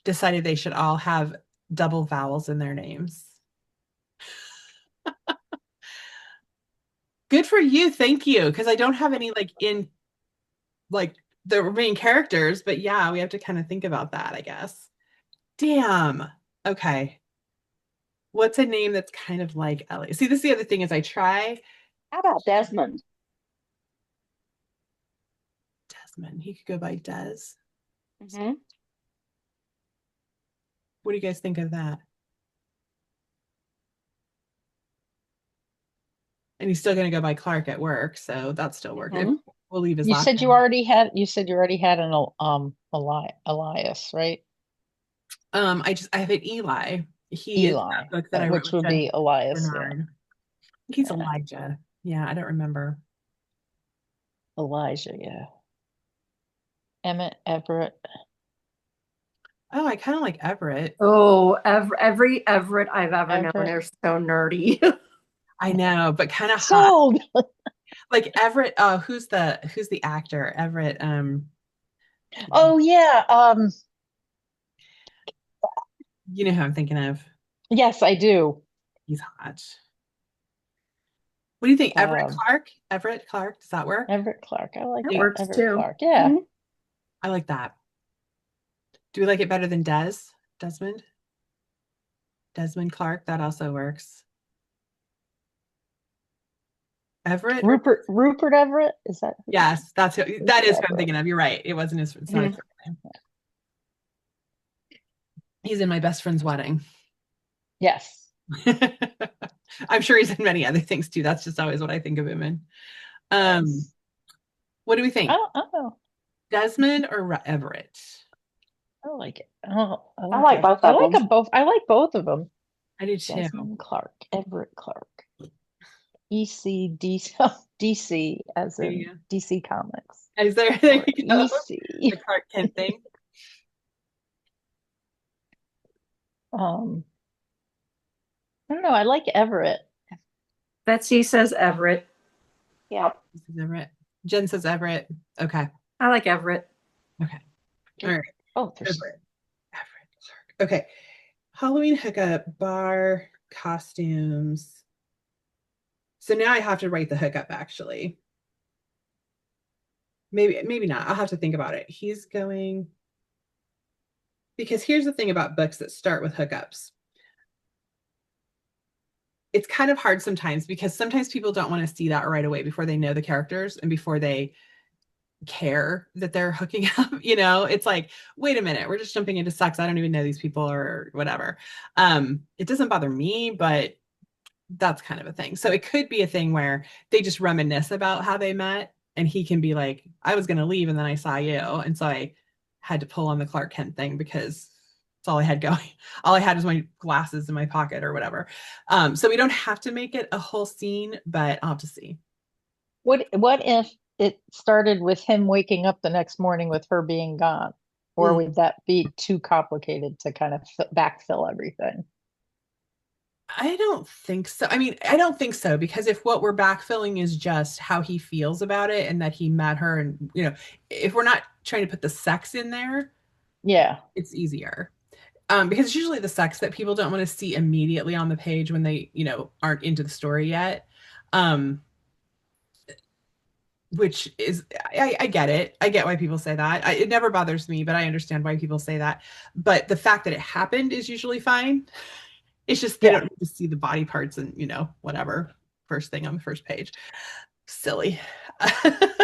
decided they should all have double vowels in their names. Good for you. Thank you. Because I don't have any in the main characters, but yeah, we have to kind of think about that, I guess. Damn. Okay. What's a name that's kind of like Elliot? See, this is the other thing is I try. How about Desmond? Desmond. He could go by Des. Mm-hmm. What do you guys think of that? And he's still going to go by Clark at work, so that's still working. We'll leave his. You said you already had an Elias, right? I have an Eli. He Eli, is that book that I wrote, which would be Elias. Yeah. He's Elijah. Yeah, I don't remember. Elijah, yeah. Emmett Everett. Oh, I kind of like Everett. Oh, every Everett I've ever known Everett. are so nerdy. I know, but kind of hot. Sold. Like Everett. Oh, who's the actor? Everett. Oh yeah. You know who I'm thinking of. Yes, I do. He's hot. What do you think? Everett Um, Clark? Everett Clark. Does that work? Everett Clark. I like That it. works Everett too. Clark. Yeah. Mhm. I like that. Do we like it better than Desmond? Desmond Clark. That also works. Everett or Rupert Everett. Is that yes, that Rupert is who I'm Everett? thinking of. You're right. It wasn't his. It's not his Mhm. first name. He's in my best friend's wedding. Yes. I'm sure he's in many other things too. That's just always what I think of him in. Um, Yes. what do we think? I don't know. Desmond or Everett? I like it. Oh, I I like like it. both I of like them. them both. I like both of them. I do too. Desmond Clark, Everett Clark, EC DC as in Yeah. DC Comics Is there or you go. EC. The Clark Kent thing? Um, I don't know. I like Everett. Betsy says Everett. Yeah. This is Everett. Jen says Everett. Okay. I like Everett. Okay. All right. Oh, there's Everett. Everett Clark. Okay. Halloween hookup, bar, costumes. So now I have to write the hookup actually. Maybe not. I'll have to think about it. He's going because here's the thing about books that start with hookups. It's kind of hard sometimes because sometimes people don't want to see that right away before they know the characters and before they care that they're hooking up. It's like, wait a minute, we're just jumping into sex. I don't even know these people or whatever. It doesn't bother me, but that's kind of a thing. So it could be a thing where they just reminisce about how they met and he can be like, I was going to leave and then I saw you. And so I had to pull on the Clark Kent thing because it's all I had going. All I had was my glasses in my pocket or whatever. So we don't have to make it a whole scene, but I'll have to see. what if it started with him waking up the next morning with her being gone? Or Mm. would that be too complicated to kind of backfill everything? I don't think so. I mean, I don't think so because if what we're backfilling is just how he feels about it and that he met her, and if we're not trying to put the sex in there, Yeah. it's easier. Because it's usually the sex that people don't want to see immediately on the page when they, aren't into the story yet. Um, which is, I get it. I get why people say that. It never bothers me, but I understand why people say that. But the fact that it happened is usually fine. It's just they Yeah. don't need to see the body parts and whatever first thing on the first page. Silly. I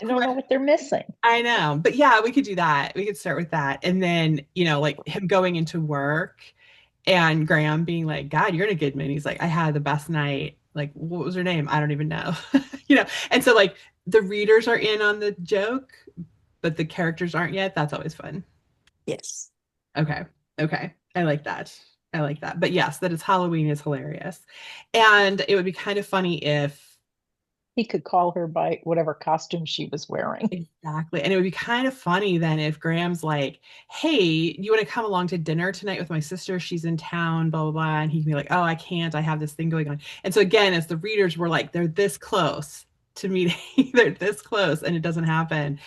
don't know what they're missing. I know, but yeah, we could do that. We could start with that, and then like him going into work, and Graham being like, "God, you're in a good mood." He's like, "I had the best night." Like, what was her name? I don't even know. And so like the readers are in on the joke, but the characters aren't yet. That's always fun. Yes. Okay. Okay. I like that. I like that. But yes, that is Halloween is hilarious. And it would be kind of funny if He could call her by whatever costume she was wearing. exactly. And it would be kind of funny then if Graham's like, hey, you want to come along to dinner tonight with my sister? She's in town, blah, blah, blah. And he can be like, oh, I can't. I have this thing going on. And so again, as the readers were like, they're this close to meeting, they're this close, and it doesn't happen.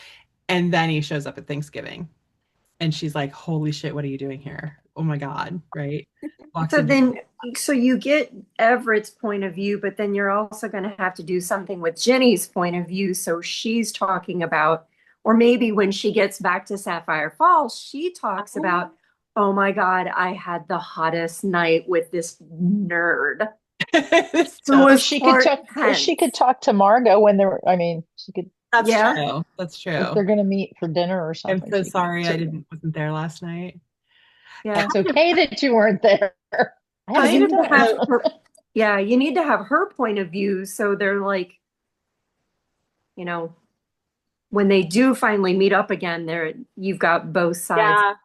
And then he shows up at Thanksgiving. And she's like, holy shit, what are you doing here? Oh my God, right? Walks So into then, so you get Everett's point of view, but then you're also going to have to do something with Jenny's point of view. So she's talking about, or maybe when she gets back to Sapphire Falls, she talks about, oh my God, I had the hottest night with this nerd who Or was she could Clark talk, or Kent. she could talk to Margot when they're, I mean, she could, That's Yeah. true. That's if true. they're going to meet for dinner or I'm something. so she sorry could, wasn't there last night. Yeah. it's okay that you weren't there. I had a You good need to have time. her, yeah, you need to have her point of view. So they're like, you know, when they do finally meet up again, you've got both sides.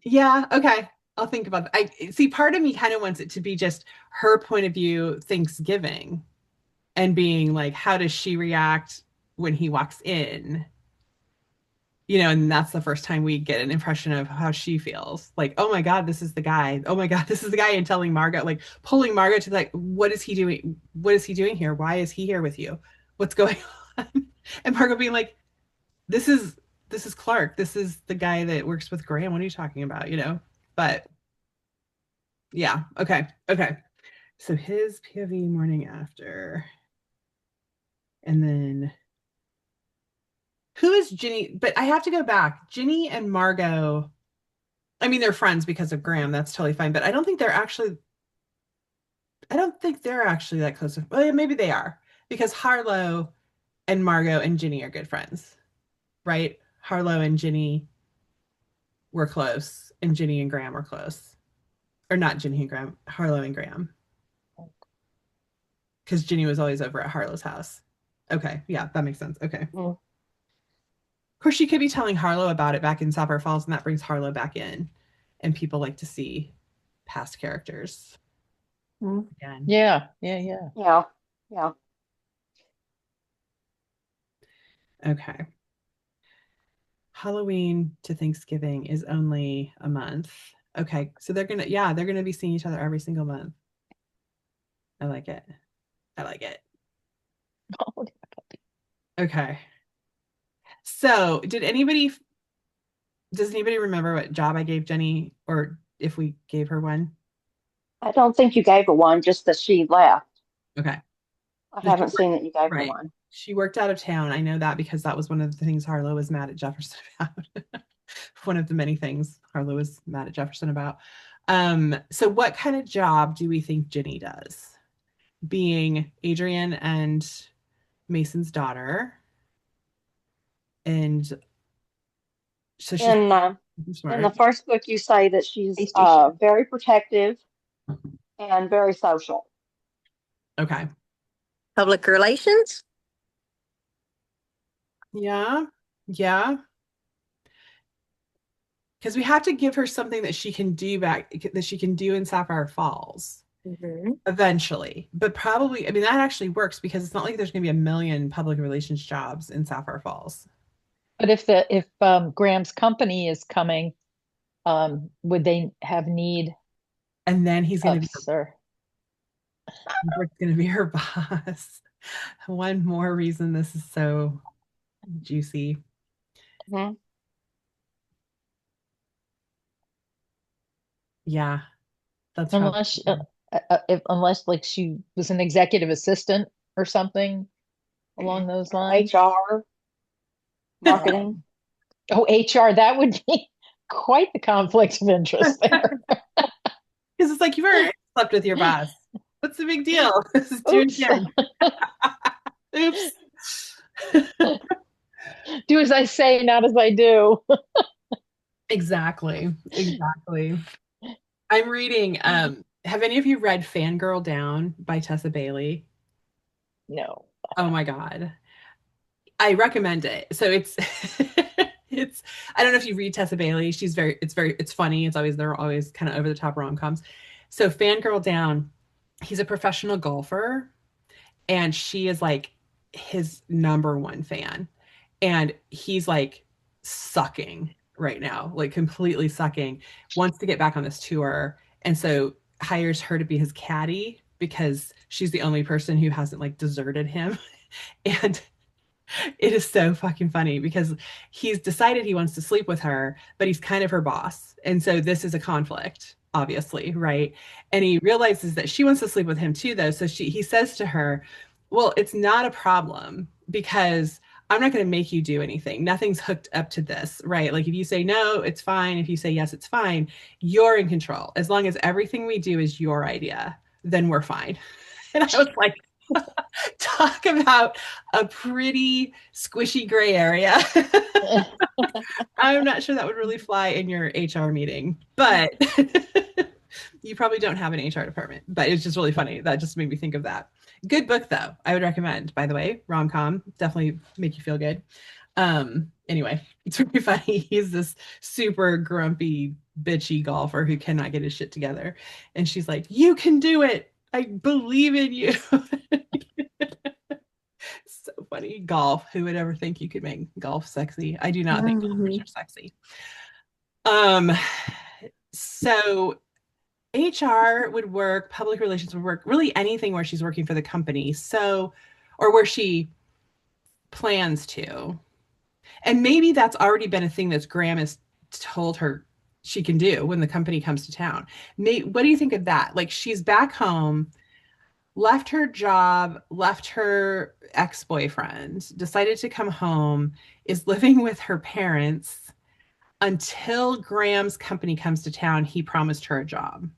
Yeah. Yeah. Okay. I'll think about that. I see part of me kind of wants it to be just her point of view, Thanksgiving, and being like, how does she react when he walks in? And that's the first time we get an impression of how she feels. Like, oh my God, this is the guy. Oh my God, this is the guy. And telling Margot, like pulling Margot to like, what is he doing? What is he doing here? Why is he here with you? What's going on? And Margot being like, this is Clark. This is the guy that works with Graham. What are you talking about? But yeah, okay. Okay. So his POV morning after. And then who is Ginny? But I have to go back. Ginny and Margot, I mean, they're friends because of Graham. That's totally fine. But I don't think they're actually that close. Well, yeah, maybe they are because Harlow and Margot and Ginny are good friends, right? Harlow and Ginny were close, and Ginny and Graham were close. Or not Ginny and Graham, Harlow and Graham. Because Ginny was always over at Harlow's house. Okay, yeah, that makes sense. Okay. Mm. Of course, she could be telling Harlow about it back in Sapphire Falls, and that brings Harlow back in. And people like to see past characters again. Yeah. Yeah. Yeah. Okay. Halloween to Thanksgiving is only a month. Okay, so they're gonna be seeing each other every single month. I like it. I like it. Okay. So, does anybody remember what job I gave Jenny, or if we gave her one? I don't think you gave her one, just that she left. Okay. I So haven't seen that you gave her right. one. She worked out of town. I know that because that was one of the things Harlow was mad at Jefferson about. One of the many things Harlow was mad at Jefferson about. So what kind of job do we think Ginny does? Being Adrian and Mason's daughter. And so she's In smart. the first book, you say that she's very protective and very social. Okay. Public relations? Yeah. Yeah. Because we have to give her something that she can do in Sapphire Falls eventually. But probably, I mean, that actually works because it's not like there's going to be a million public relations jobs in Sapphire Falls. But if Graham's company is coming, would they have need And then he's going to of be sir? It's going to be her boss. One more reason this is so juicy. Mm-hmm. Yeah, that's Unless probably unless like she was an executive assistant or something along those lines. HR, marketing. Oh, HR, that would be quite the conflict of interest there. because it's like you've already slept with your boss. What's the big deal? This is doing again. Oops. Do as I say, not as I do. Exactly. I'm reading. Have any of you read Fangirl Down by Tessa Bailey? No. Oh my God. I recommend it. So it's it's I don't know if you read Tessa Bailey. It's funny. They're always kind of over the top rom-coms. So Fangirl Down, he's a professional golfer and she is like his number one fan. And he's like sucking right now, like completely sucking, wants to get back on this tour. And so hires her to be his caddy because she's the only person who hasn't like deserted him. And it is so fucking funny because he's decided he wants to sleep with her, but he's kind of her boss. And so this is a conflict, obviously, right? And he realizes that she wants to sleep with him too, though. So he says to her, well, it's not a problem because I'm not going to make you do anything. Nothing's hooked up to this, right? Like if you say no, it's fine. If you say yes, it's fine. You're in control. As long as everything we do is your idea, then we're fine. And I was like, talk about a pretty squishy gray area. I'm not sure that would really fly in your HR meeting, but you probably don't have an HR department. But it's just really funny. That just made me think of that. Good book, though. I would recommend, by the way, rom-com. Definitely make you feel good. Anyway, it's really funny. He's this super grumpy, bitchy golfer who cannot get his shit together. And she's like, you can do it. I believe in you. So funny. Golf. Who would ever think you could make golf sexy? I do not think golfers are sexy. Um, so HR would work, public relations would work, really anything where she's working for the company. So, or where she plans to. And maybe that's already been a thing that Graham has told her she can do when the company comes to town. What do you think of that? Like she's back home, left her job, left her ex-boyfriend, decided to come home, is living with her parents until Graham's company comes to town. He promised her a job.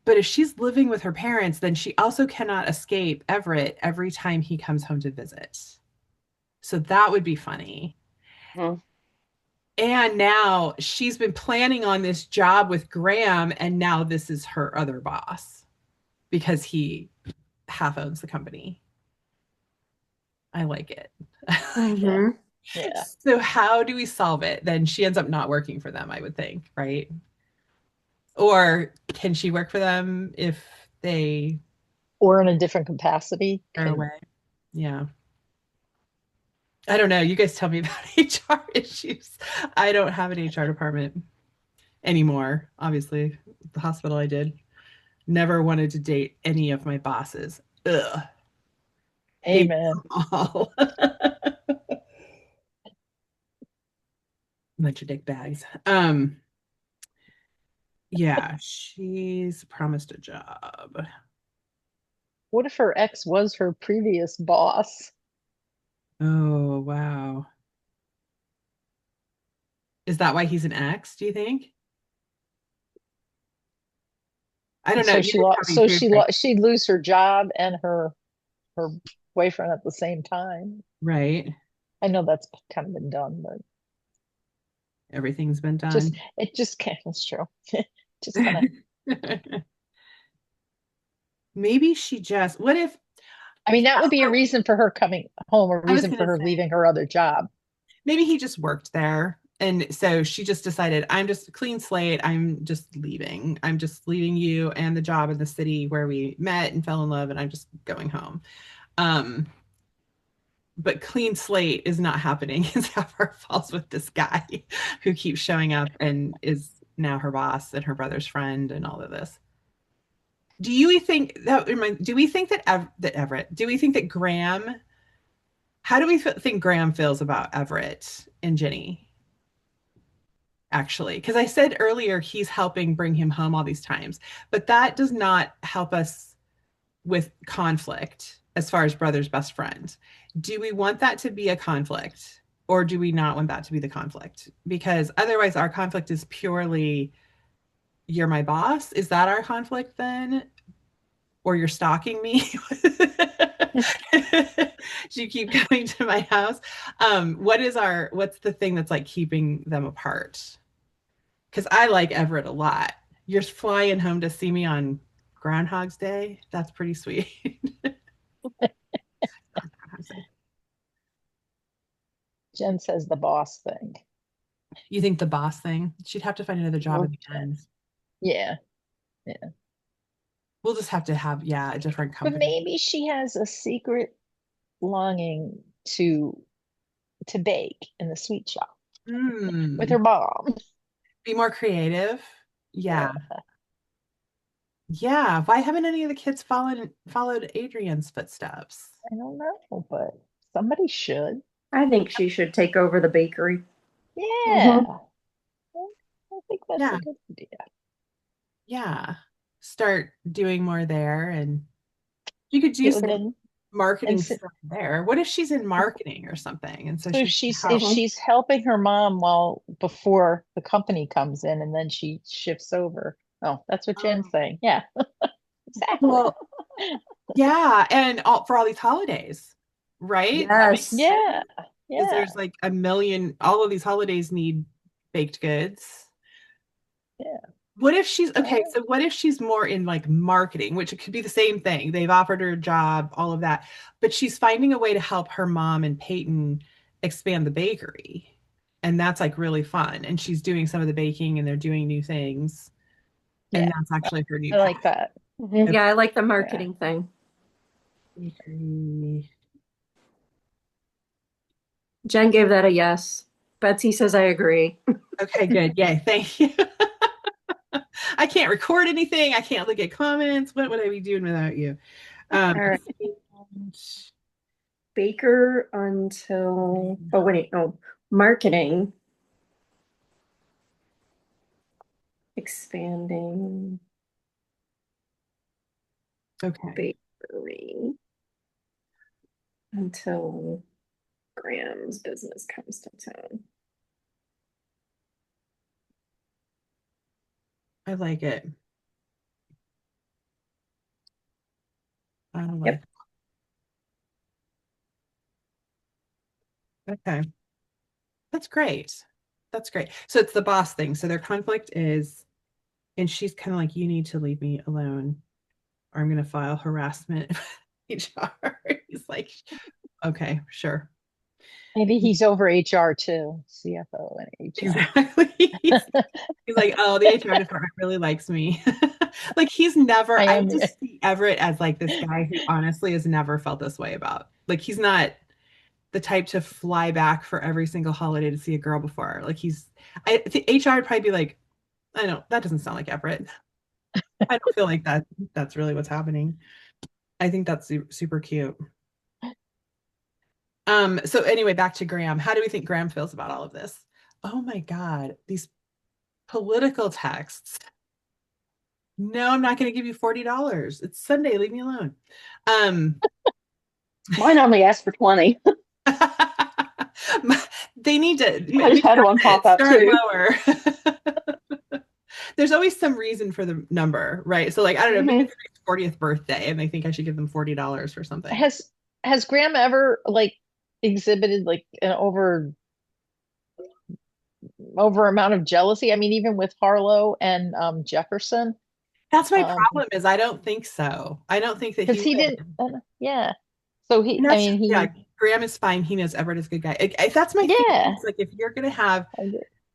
But if she's living with her parents, then she also cannot escape Everett every time he comes home to visit. So that would be funny. Mhm. And now she's been planning on this job with Graham, and now this is her other boss because he half owns the company. I like it. Mhm. Yeah. So how do we solve it? Then she ends up not working for them, I would think, right? Or can she work for them if they Or in a different capacity. are away? Yeah. I don't know. You guys tell me about HR issues. I don't have an HR department anymore. Obviously, the hospital I did. Never wanted to date any of my bosses. Ugh. Hate Amen. them all. Bunch of dick bags. Yeah, she's promised a job. What if her ex was her previous boss? Oh, wow. Is that why he's an ex, do you think? I don't know. So You she didn't tell lost. me So too, right? she'd lose her job and her boyfriend at the same time. Right. I know that's kind of been done, but Everything's been just done. it just can't. It's true. Just kind of. Maybe she just, what if, I mean, that would be a reason for her coming home, a I was reason going for to her say, leaving her other job. maybe he just worked there. And so she just decided, I'm just a clean slate. I'm just leaving. I'm just leaving you and the job in the city where we met and fell in love, and I'm just going home. Um, but clean slate is not happening. His Sapphire falls with this guy who keeps showing up and is now her boss and her brother's friend and all of this. Do you think that do we think that that Everett, do we think that Graham, how do we think Graham feels about Everett and Jenny? Actually, because I said earlier he's helping bring him home all these times, but that does not help us with conflict as far as brother's best friend. Do we want that to be a conflict, or do we not want that to be the conflict? Because otherwise our conflict is purely you're my boss. Is that our conflict then? Or you're stalking me? Do you keep coming to my house? What's the thing that's like keeping them apart? Because I like Everett a lot. You're flying home to see me on Groundhog's Day. That's pretty sweet. Jen says the boss thing. You think the boss thing? She'd have to find another job in the end. Yeah, yeah. We'll just have to have, yeah, a different But company. maybe she has a secret longing to bake in the sweet shop with her mom. Be more creative. Yeah. Yeah. Yeah. Why haven't any of the kids followed Adrian's footsteps? I don't know, but somebody should. I think she should take over the bakery. Yeah. I think that's Yeah. a good idea. Yeah. Start doing more there, and you could do Yeah, some marketing and so, stuff there. What if she's in marketing or something? And so so she if she's helping her mom while before the company comes in and then she shifts over. Oh, that's what Jen's saying. Yeah. Exactly. Well, yeah, and for all these holidays, right? That makes Yes. sense. Yeah. Because Yeah. there's like a million, all of these holidays need baked goods. Yeah. What if she's okay? So what if she's more in like marketing, which it could be the same thing. They've offered her a job, all of that, but she's finding a way to help her mom and Peyton expand the bakery. And that's like really fun. And she's doing some of the baking and they're doing new things. And Yeah. that's actually her new I like passion. that. Yeah, I like the marketing thing. Bakery. Jen gave that a yes. Betsy says I agree. Okay, good. Yay. Thank you. I can't record anything. I can't look at comments. What would I be doing without you? All right. Baker until, oh, wait, no, marketing. Expanding Okay. bakery until Graham's business comes to town. I like it. I like Yep. it. Okay. That's great. That's great. So it's the boss thing. So their conflict is, and she's kind of like, you need to leave me alone, or I'm going to file harassment HR. He's like, okay, sure. Maybe he's over HR too, CFO and HR. Exactly. He's like, oh, the HR department really likes me. Like he's never, I just see Everett as like this guy who honestly has never felt this way about. Like he's not the type to fly back for every single holiday to see a girl before. Like the HR would probably be like, I know that doesn't sound like Everett. I don't feel like that's really what's happening. I think that's super cute. So anyway, back to Graham. How do we think Graham feels about all of this? Oh my God, these political texts. No, I'm not going to give you $40. It's Sunday. Leave me alone. Mine only asked for 20. They need to I just had one pop up start too. lower. There's always some reason for the number, right? So like, I don't know, maybe it's his 40th birthday and they think I should give them $40 for something. Has Graham ever like exhibited like an over amount of jealousy? I mean, even with Harlow and Jefferson. That's my problem is I don't think so. I don't think that because he didn't. Yeah. So I mean, yeah, Graham is fine. He knows Everett is a good guy. That's my thing. It's like if you're gonna have,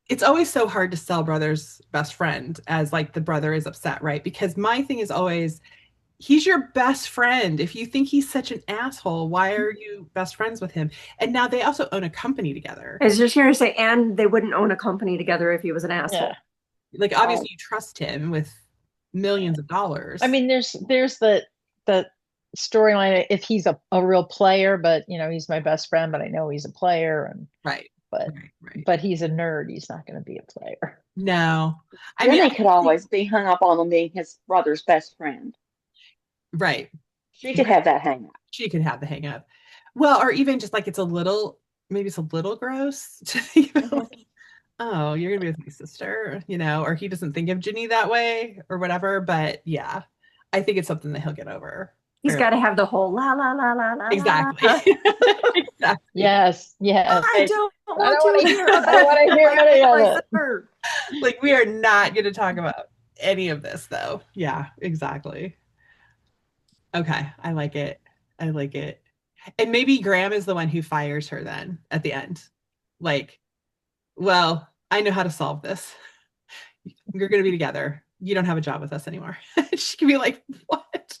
it's always so hard to sell brother's best friend as like the brother is upset, right? Because my thing is always, he's your best friend. If you think he's such an asshole, why are you best friends with him? And now they also own a company together. I was just going to say, and they wouldn't own a company together if he was an asshole. Yeah. Like obviously you trust him with millions of dollars. I mean, there's the storyline if he's a real player, but you know, he's my best friend, but I know he's a player, and but he's a nerd. He's not going to be a player. No, I mean, they could always be hung up on him being his brother's best friend. Right. She could have that hang up. She could have the hang up. Well, or even just like maybe it's a little gross to think about. Oh, you're gonna be with my sister, you know, or he doesn't think of Ginny that way or whatever. But yeah, I think it's something that he'll get over. He's got to have the whole la la la la la. Exactly. Exactly. Yes. I don't want to hear. I don't want to hear any of it. Like we are not going to talk about any of this, though. Yeah, exactly. Okay, I like it. I like it. And maybe Graham is the one who fires her then at the end. Like, well, I know how to solve this. You're going to be together. You don't have a job with us anymore. She can be like, what?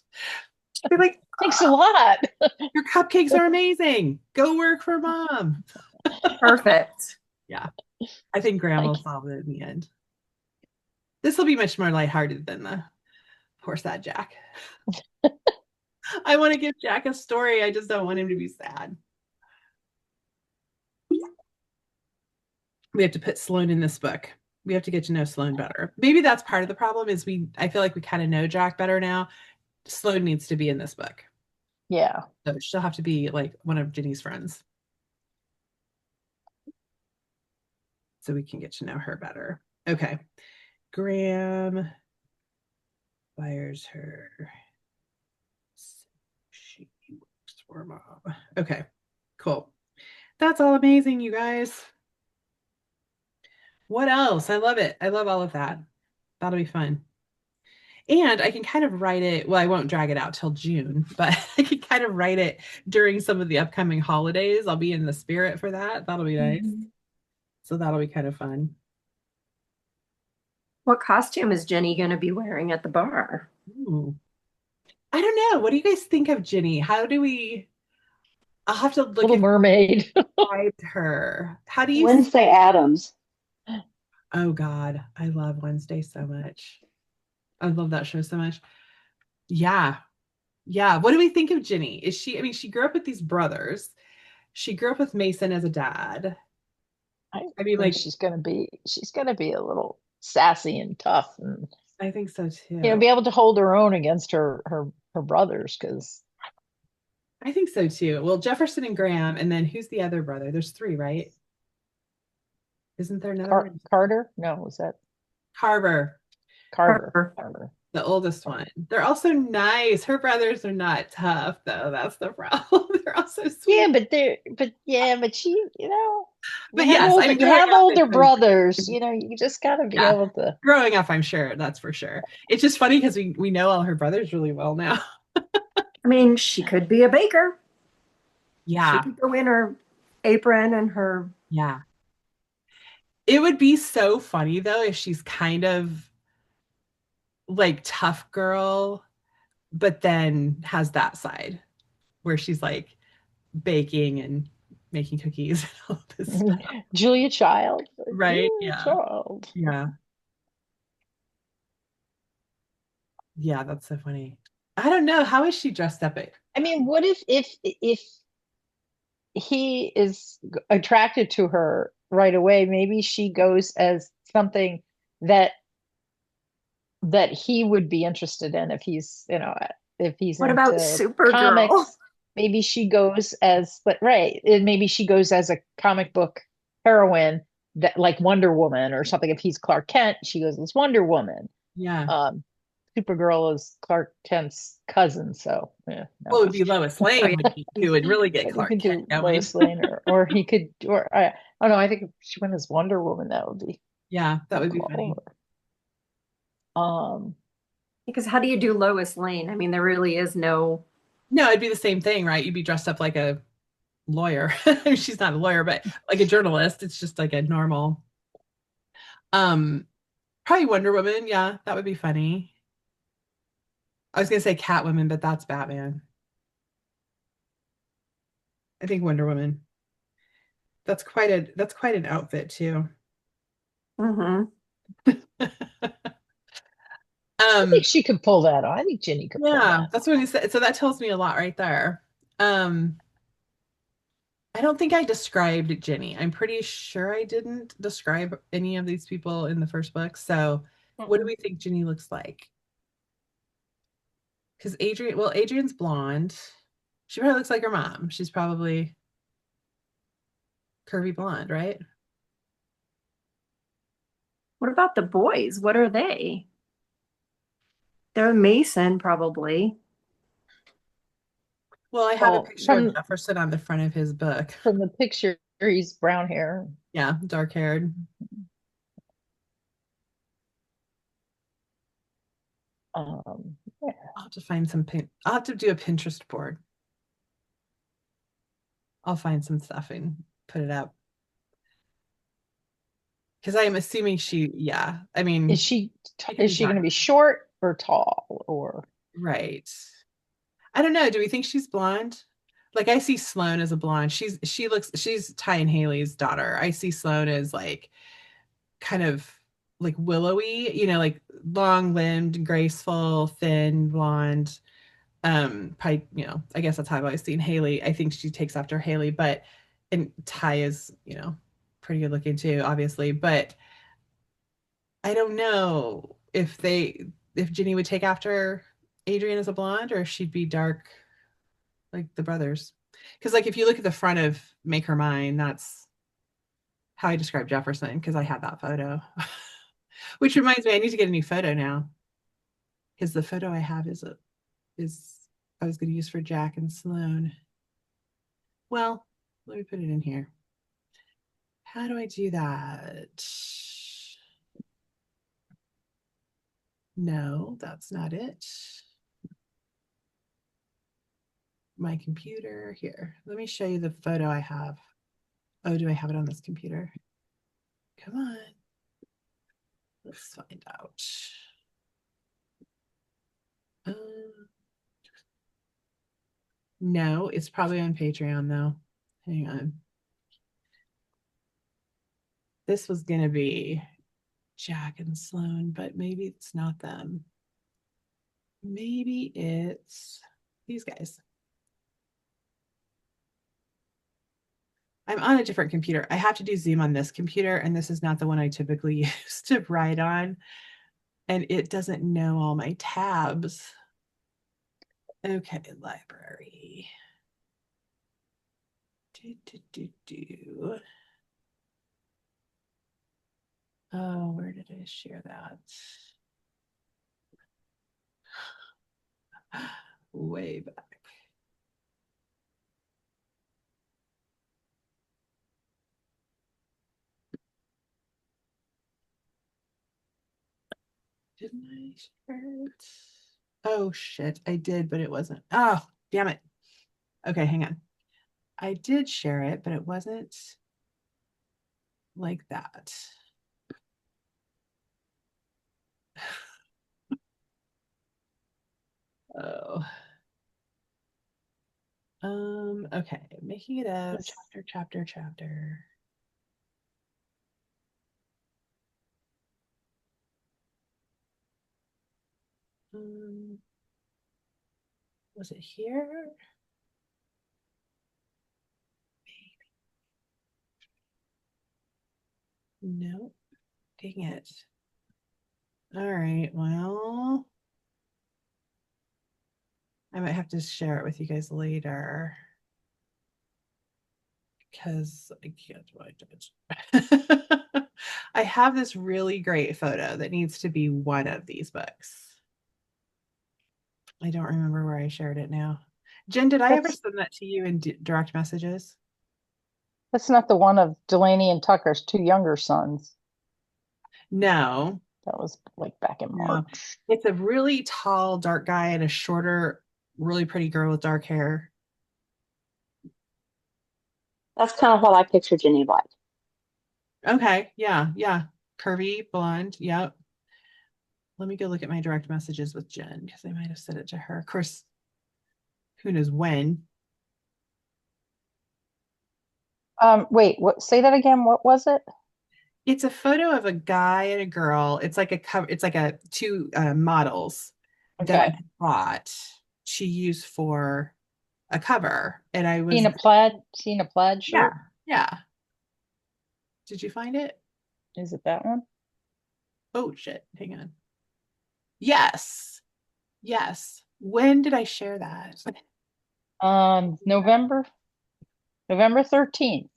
She'd be like, thanks a lot. Your cupcakes are amazing. Go work for mom. Perfect. Yeah. I think Graham will solve it in the end. This will be much more lighthearted than the poor sad Jack. I want to give Jack a story. I just don't want him to be sad. We have to put Sloane in this book. We have to get to know Sloane better. Maybe that's part of the problem is I feel like we kind of know Jack better now. Sloane needs to be in this book. Yeah. So she'll have to be like one of Ginny's friends. So we can get to know her better. Okay. Graham fires her. She works for mom. Okay, cool. That's all amazing, you guys. What else? I love it. I love all of that. That'll be fun. And I can kind of write it. Well, I won't drag it out till June, but I can kind of write it during some of the upcoming holidays. I'll be in the spirit for that. That'll be nice. So that'll be kind of fun. What costume is Jenny going to be wearing at the bar? Ooh. I don't know. What do you guys think of Ginny? How do we I'll have to look Little if Mermaid. I described her. How do you Wednesday Adams. Oh God, I love Wednesday so much. I love that show so much. Yeah. Yeah. What do we think of Ginny? Is she, I mean, she grew up with these brothers. She grew up with Mason as a dad. I I mean, think like, she's gonna be a little sassy and tough, and I think so too. be able to hold her own against her brothers, because I think so too. Well, Jefferson and Graham, and then who's the other brother? There's three, right? Isn't there another one? Carter? No, was that Carver, Carver? Her. Carver. the oldest one. They're also nice. Her brothers are not tough, though. That's the problem. They're also Yeah, sweet. but she, But yes, I mean, you growing have up, I older totally brothers, you just gotta be yeah. able to. Growing up, I'm sure that's for sure. It's just funny because we know all her brothers really well now. I mean, she could be a baker. She Yeah, could go in her apron and her. yeah. It would be so funny though if she's kind of like tough girl, but then has that side where she's like baking and making cookies and all this stuff. Julia Child. Right? Julia Yeah. Child. Yeah. Yeah, that's so funny. I don't know. How is she dressed up? I mean, what if he is attracted to her right away? Maybe she goes as something that he would be interested in, if he's What about into Supergirl? comics. Maybe she goes as, but right, and maybe she goes as a comic book heroine, that like Wonder Woman or something. If he's Clark Kent, she goes as Wonder Woman. Yeah. um Supergirl is Clark Kent's cousin, so yeah, Well, no. it would be Lois Oh, Lane yeah. who would really get But he Clark could Kent do going. Lois Lane, or he could, or I don't know. I think if she went as Wonder Woman, that would be Yeah, that would be funny. cool. Um, Because how do you do Lois Lane? I mean, there really is no. No, it'd be the same thing, right? You'd be dressed up like a lawyer. She's not a lawyer, but like a journalist. It's just like a normal. Um, Probably Wonder Woman. Yeah, that would be funny. I was gonna say Catwoman, but that's Batman. I think Wonder Woman. That's quite an outfit too. Mhm. I Um, think she could pull that off. I think Ginny could pull yeah, that. that's what he said. So that tells me a lot right there. Um, I don't think I described Ginny. I'm pretty sure I didn't describe any of these people in the first book. So what do we think Ginny looks like? Because Adrian's blonde. She probably looks like her mom. She's probably curvy blonde, right? What about the boys? What are they? They're Mason, probably. Well, I have a Well, picture of Jefferson on the front of his book. from the picture, he's brown hair. Yeah, dark haired. Yeah. I'll have to find some I'll have to do a Pinterest board. I'll find some stuff and put it up. Because I'm assuming yeah. I Is mean, she she could is be she going to dark. be short or tall, or Right. I don't know. Do we think she's blonde? Like I see Sloane as a blonde. She's Ty and Haley's daughter. I see Sloane as like kind of like willowy, like long limbed, graceful, thin, blonde. Probably, I guess that's how I've always seen Haley. I think she takes after Haley, and Ty is, pretty good looking too, obviously. But I don't know if Ginny would take after Adrian as a blonde or if she'd be dark like the brothers. Because like if you look at the front of Make Her Mine, that's how I describe Jefferson because I had that photo. Which reminds me, I need to get a new photo now. Because the photo I have is I was going to use for Jack and Sloane. Well, let me put it in here. How do I do that? No, that's not it. My computer here. Let me show you the photo I have. Oh, do I have it on this computer? Come on. Let's find out. Um, No, it's probably on Patreon though. Hang on. This was gonna be Jack and Sloan, but maybe it's not them. Maybe it's these guys. I'm on a different computer. I have to do Zoom on this computer, and this is not the one I typically use to write on. And it doesn't know all my tabs. Okay, library. Oh, where did I share that? Way back. Didn't I share it? Oh shit, I did, but it wasn't. Oh, damn it. Okay, hang on. I did share it, but it wasn't like that. Oh. Okay, making it up. Chapter. Was it here? Nope. Dang it. All right, well, I might have to share it with you guys later because I can't find it. I have this really great photo that needs to be one of these books. I don't remember where I shared it now. Jen, did I ever send that to you in direct messages? That's not the one of Delaney and Tucker's two younger sons. No. That was like back in March. It's a really tall, dark guy and a shorter, really pretty girl with dark hair. That's kind of what I picture Ginny like. Okay, yeah. Curvy, blonde, yep. Let me go look at my direct messages with Jen because I might have sent it to her. Of course, who knows when. Wait, what? Say that again. What was it? It's a photo of a guy and a girl. It's like a cover. It's like a two models that I bought to use for a cover, and I was Seen a plaid shirt. Yeah. Did you find it? Is it that one? Oh shit! Hang on. Yes. When did I share that? November 13th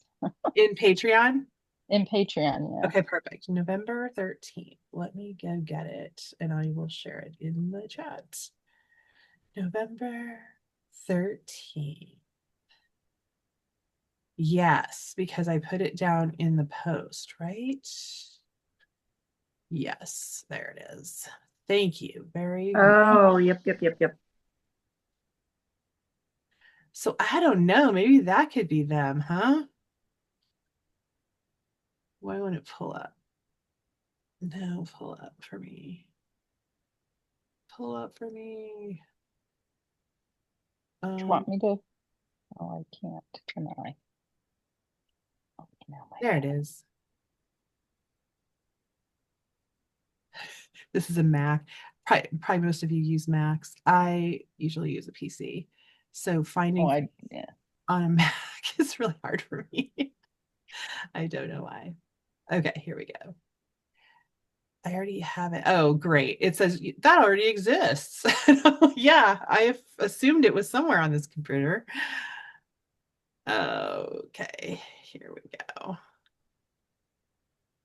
In Patreon? in Patreon, yeah. Okay, perfect. November 13th. Let me go get it and I will share it in the chat. November 13th. Yes, because I put it down in the post, right? Yes, there it is. Thank you very much. Oh, yep. So I don't know. Maybe that could be them, huh? Why won't it pull up? No, pull up for me. Pull up for me. Do you want me to? Oh, I can't, can I? Oh, there it is. This is a Mac. Probably most of you use Macs. I usually use a PC. So finding on a Mac is really hard for me. I don't know why. Okay, here we go. I already have it. Oh, great. It says that already exists. Yeah, I assumed it was somewhere on this computer. Okay, here we go.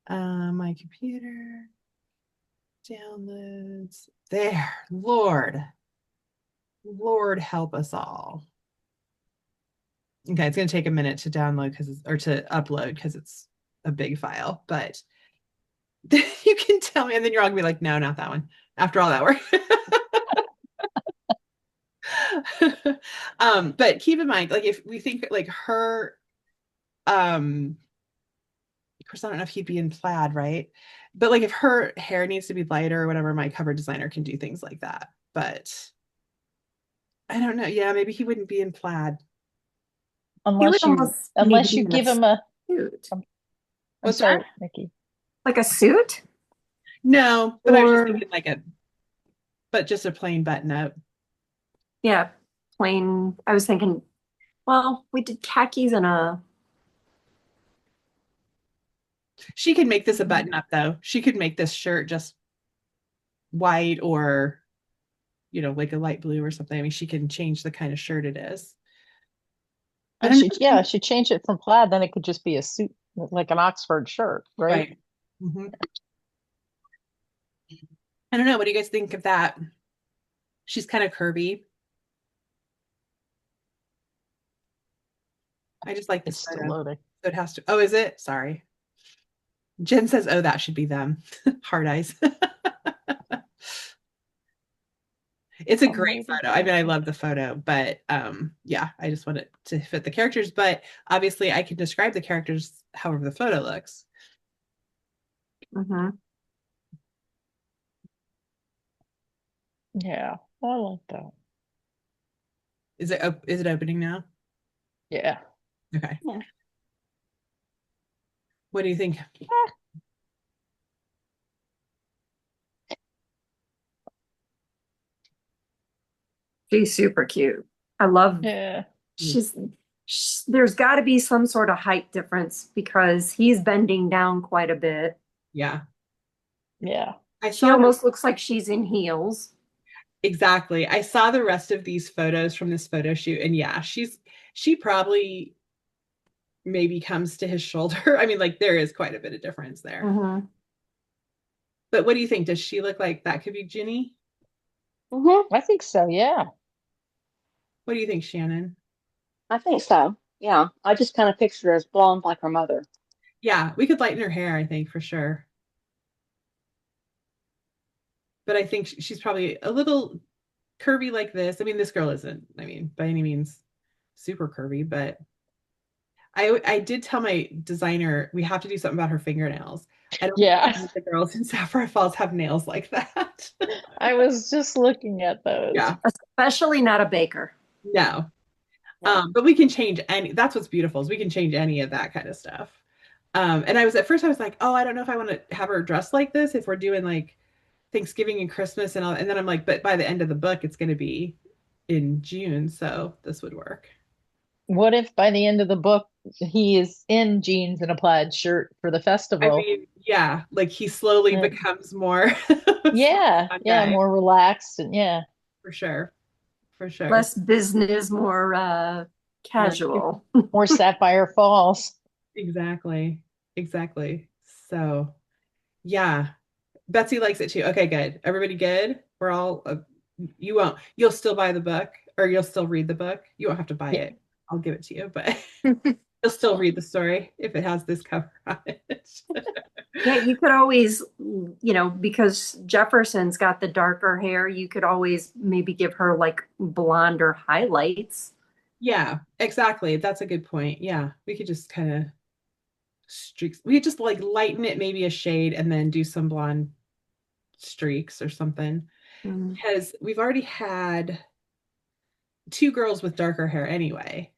My computer. Downloads. There. Lord help us all. Okay, it's going to take a minute to download or to upload because it's a big file, but you can tell me, and then you're all gonna be like, no, not that one. After all that work. But keep in mind, like if we think like her, of course, I don't know if he'd be in plaid, right? But like if her hair needs to be lighter or whatever, my cover designer can do things like that. But I don't know. Yeah, maybe he wouldn't be in plaid. He would almost maybe unless be you in a give him a, suit, I'm What's that? sorry, Nikki. like a suit, No, but I was just or thinking but just a plain button up. yeah, plain. I was thinking, well, we did khakis and a. She could make this a button up though. She could make this shirt just white or, like a light blue or something. I mean, she can change the kind of shirt it is. I And don't she changed it from plaid, then it could just be a suit, like an Oxford shirt, know. right? Right. Hmm. I don't know. What do you guys think of that? She's kind of curvy. I just like It's this still photo. loading. So it has to. Oh, is it? Sorry. Jen says, "Oh, that should be them." Hard eyes. It's a great photo. I mean, I love the photo, but yeah, I just want it to fit the characters. But obviously, I can describe the characters however the photo looks. Mhm. Yeah, I like that. Is it opening now? Yeah. Okay. Yeah. What do you think? She's super cute. I love. Yeah. She's. There's got to be some sort of height difference because he's bending down quite a bit. Yeah. Yeah. I She saw almost looks like she's in heels. exactly. I saw the rest of these photos from this photo shoot, and yeah, she probably maybe comes to his shoulder. I mean, like there is quite a bit of difference there. Mhm. But what do you think? Does she look like that could be Ginny? I think so, yeah. What do you think, Shannon? I think so. Yeah. I just kind of pictured her as blonde like her mother. Yeah, we could lighten her hair, I think, for sure. But I think she's probably a little curvy like this. I mean, this girl isn't, I mean, by any means super curvy, but I did tell my designer we have to do something about her fingernails. I don't Yeah. think the girls in Sapphire Falls have nails like that. I was just looking at those. Yeah, Especially not a baker. no. Yeah. But we can change that's what's beautiful is we can change any of that kind of stuff. And at first I was like, oh, I don't know if I want to have her dressed like this if we're doing like Thanksgiving and Christmas and all. And then I'm like, but by the end of the book, it's going to be in June, so this would work. What if by the end of the book he is in jeans and a plaid shirt for the I festival? mean, yeah, like he slowly Uh, becomes more yeah, fun yeah, guy more relaxed and yeah. for sure, for sure. Less business, more More casual. More Sapphire Falls. exactly, exactly. So yeah, Betsy likes it too. Okay, good. Everybody good? We're all. You won't. You'll still buy the book, or you'll still read the book. You won't have to buy Yeah. it. I'll give it to you, but you'll still read the story if it has this cover on it. Yeah, you could always, because Jefferson's got the darker hair, you could always maybe give her like blonder highlights. Yeah, exactly. That's a good point. Yeah, we could just kind of streaks. We could just like lighten it maybe a shade and then do some blonde streaks or something. Mm. Because we've already had two girls with darker hair anyway.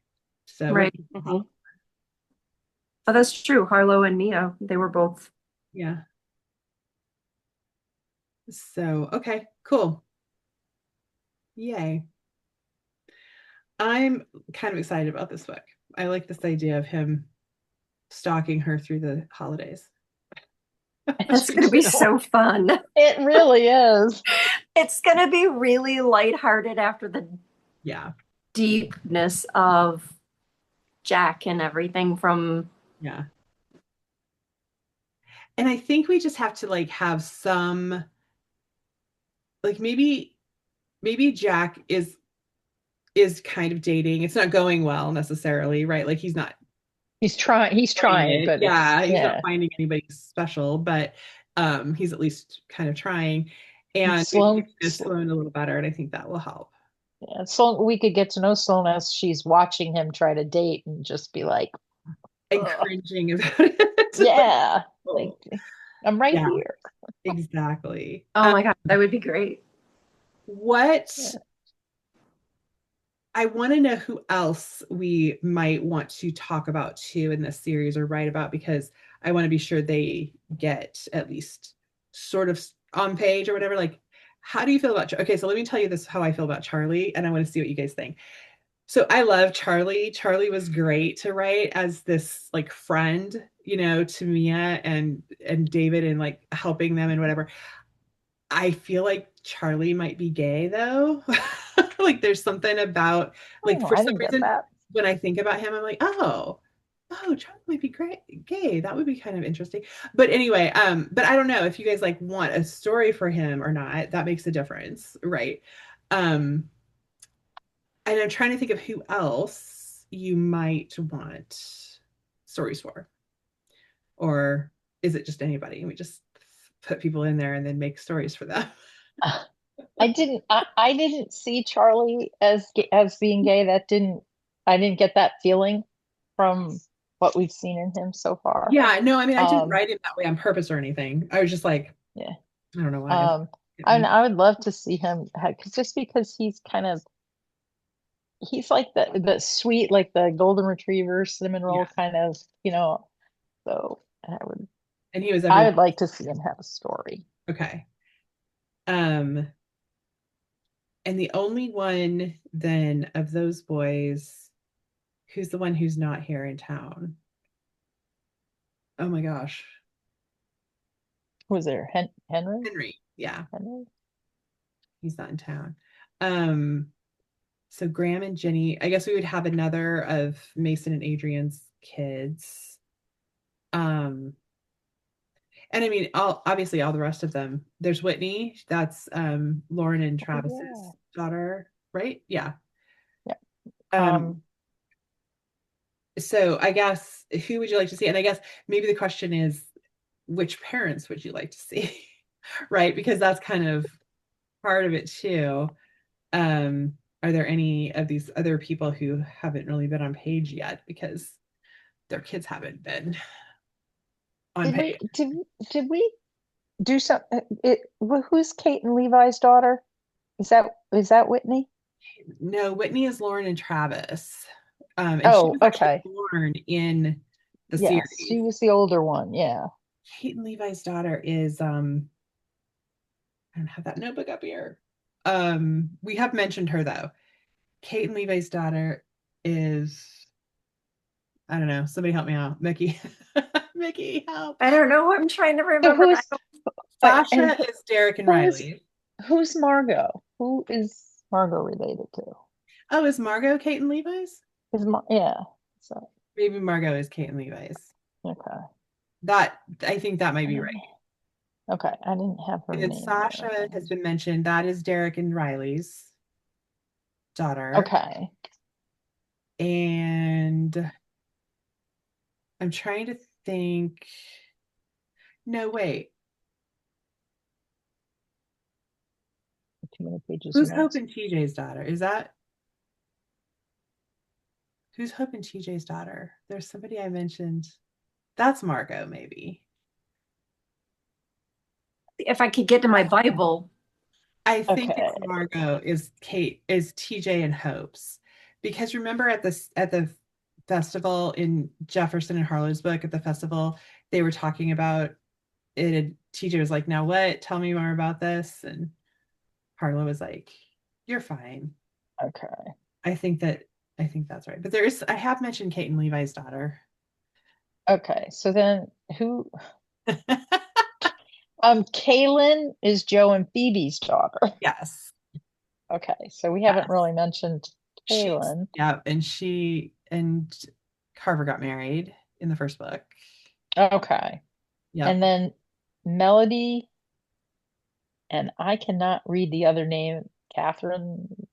So Right. Mhm. Oh, that's true. Harlow and Mia, they were both. yeah. So okay, cool. Yay. I'm kind of excited about this book. I like this idea of him stalking her through the holidays. That's going to be so fun. It really is. It's going to be really lighthearted after the Yeah. deepness of Jack and everything from. Yeah. And I think we just have to like have some like maybe Jack is kind of dating. It's not going well necessarily, right? Like he's not He's trying, it. but Yeah, he's not yeah. finding anybody special, but he's at least kind of trying. And Sloan, Sloan a little better, and I think that will help. yeah, Sloan, we could get to know Sloan as she's watching him try to date and just be like, And ugh, cringing about it. yeah, like I'm right Yeah, here. exactly. Oh my God, that would be great. What Yeah. I want to know who else we might want to talk about too in this series or write about, because I want to be sure they get at least sort of on page or whatever. Like, how do you feel about? Okay, so let me tell you this: how I feel about Charlie, and I want to see what you guys think. So I love Charlie. Charlie was great to write as this like friend, to Mia and David, and like helping them and whatever. I feel like Charlie might be gay though. Like there's something about, like, Oh, for I some didn't get reason that. when I think about him, I'm like, oh, Charlie might be great gay. That would be kind of interesting. But anyway, but I don't know if you guys like want a story for him or not. That makes a difference, right? Um, and I'm trying to think of who else you might want stories for. Or is it just anybody? We just put people in there and then make stories for them. I didn't see Charlie as being gay. I didn't get that feeling from what we've seen in him so far. Yeah, no, I mean, I didn't Um, write it that way on purpose or anything. I was just like, yeah. I don't know why. Um, I would love to see him just because he's like the sweet, like the golden retriever, cinnamon roll Yeah. kind of, so And he was I every would like to see him have a story. okay. Um, and the only one then of those boys who's the one who's not here in town. Oh my gosh. Who was there? Henry? Henry. Yeah, Henry? he's not in town. Um, so Graham and Jenny, I guess we would have another of Mason and Adrian's kids. Um, and I mean, obviously all the rest of them. There's Whitney, that's Lauren and Oh, Travis's yeah. daughter, right? Yeah. Yeah. Um, so I guess who would you like to see? And I guess maybe the question is, which parents would you like to see? Right? Because that's kind of part of it too. Um, are there any of these other people who haven't really been on page yet because their kids haven't been on Did page? did we do some who's Kate and Levi's daughter? Is that Whitney? No, Whitney is Lauren and Travis. And she Oh, was actually okay. born in the Yes, she series. was the older one. Yeah. Kate and Levi's daughter is I don't have that notebook up here. We have mentioned her though. Kate and Levi's daughter is, I don't know, somebody help me out. Mickey. Mickey, help. I don't know. I'm trying to So remember. who's and Sasha is Derek and who's Riley. who's Margot? Who is Margot related to? Oh, is Margot Kate and Levi's? Yeah. So Maybe Margot is Kate and Levi's. okay. That, I think that might be right. Okay, I didn't have her And then name Sasha there. has been mentioned. That is Derek and Riley's daughter. Okay. And I'm trying to think. No, wait. Too many pages of Who's Hope notes. and TJ's daughter? Is that who's Hope and TJ's daughter? There's somebody I mentioned. That's Margot, maybe. If I could get to my Bible. I think Okay. it's Margot is Kate is TJ and Hope's. Because remember at the festival in Jefferson and Harlow's book at the festival, they were talking about it, and TJ was like, now what? Tell me more about this. And Harlow was like, you're fine. Okay. I think that's right. But I have mentioned Kate and Levi's daughter. Okay. So then who Kaylin is Joe and Phoebe's daughter. Yes. Okay. So we Yes. haven't really mentioned Kaylin. Yeah, and she and Carver got married in the first book. Okay. Yep. And then Melody, and I cannot read the other name, Catherine.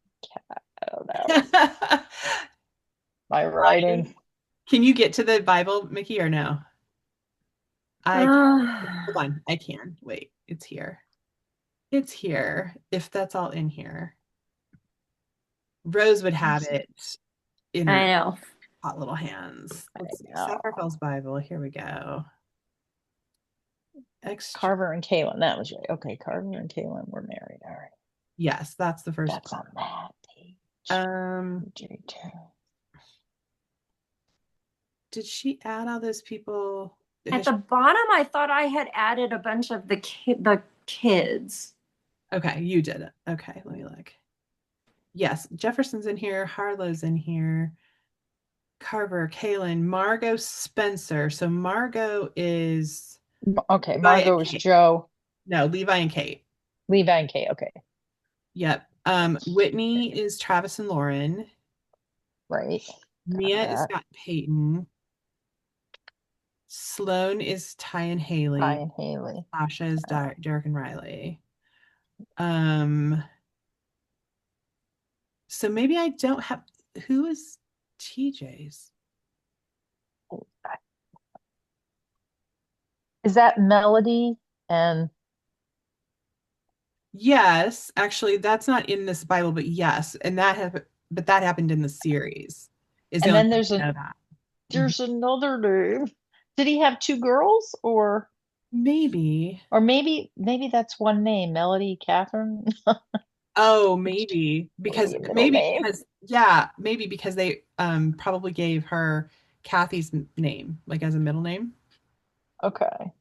I don't know. My writing. Can you get to the Bible, Mickey, or no? Hold on. I can. Wait, it's here. It's here. If that's all in here. Rose would have it in I her know. hot little hands. Let's see. know. Sapphire Bible. Here we go. Extra. Carver and Kaylin. That was right. Okay, Carver and Kaylin were married. All right. Yes, that's the first. That's on that page. Um, J2. did she add all those people? At the bottom, I thought I had added a bunch of the kids. Okay, you did it. Okay, let me look. Yes, Jefferson's in here, Harlow's in here, Carver, Kaylin, Margot, Spencer. So Margot is Okay, Levi and Margot is Kate. Joe. No, Levi and Kate. Levi and Kate. Okay, Yep. Whitney is Travis and Lauren. right. Mia is That. Scott and Peyton. Sloan is Ty and Haley. Ty and Haley. Sasha is Derek and Riley. So maybe I don't have, who is TJ's? Is that Melody and Yes, actually, that's not in this Bible, but yes, and but that happened in the series. Is the and only then thing there's I a know that. there's another name. Did he have two girls or Maybe. maybe that's one name, Melody Catherine? Oh, maybe because Maybe a middle name. maybe because they probably gave her Kathy's name like as a middle name. Okay.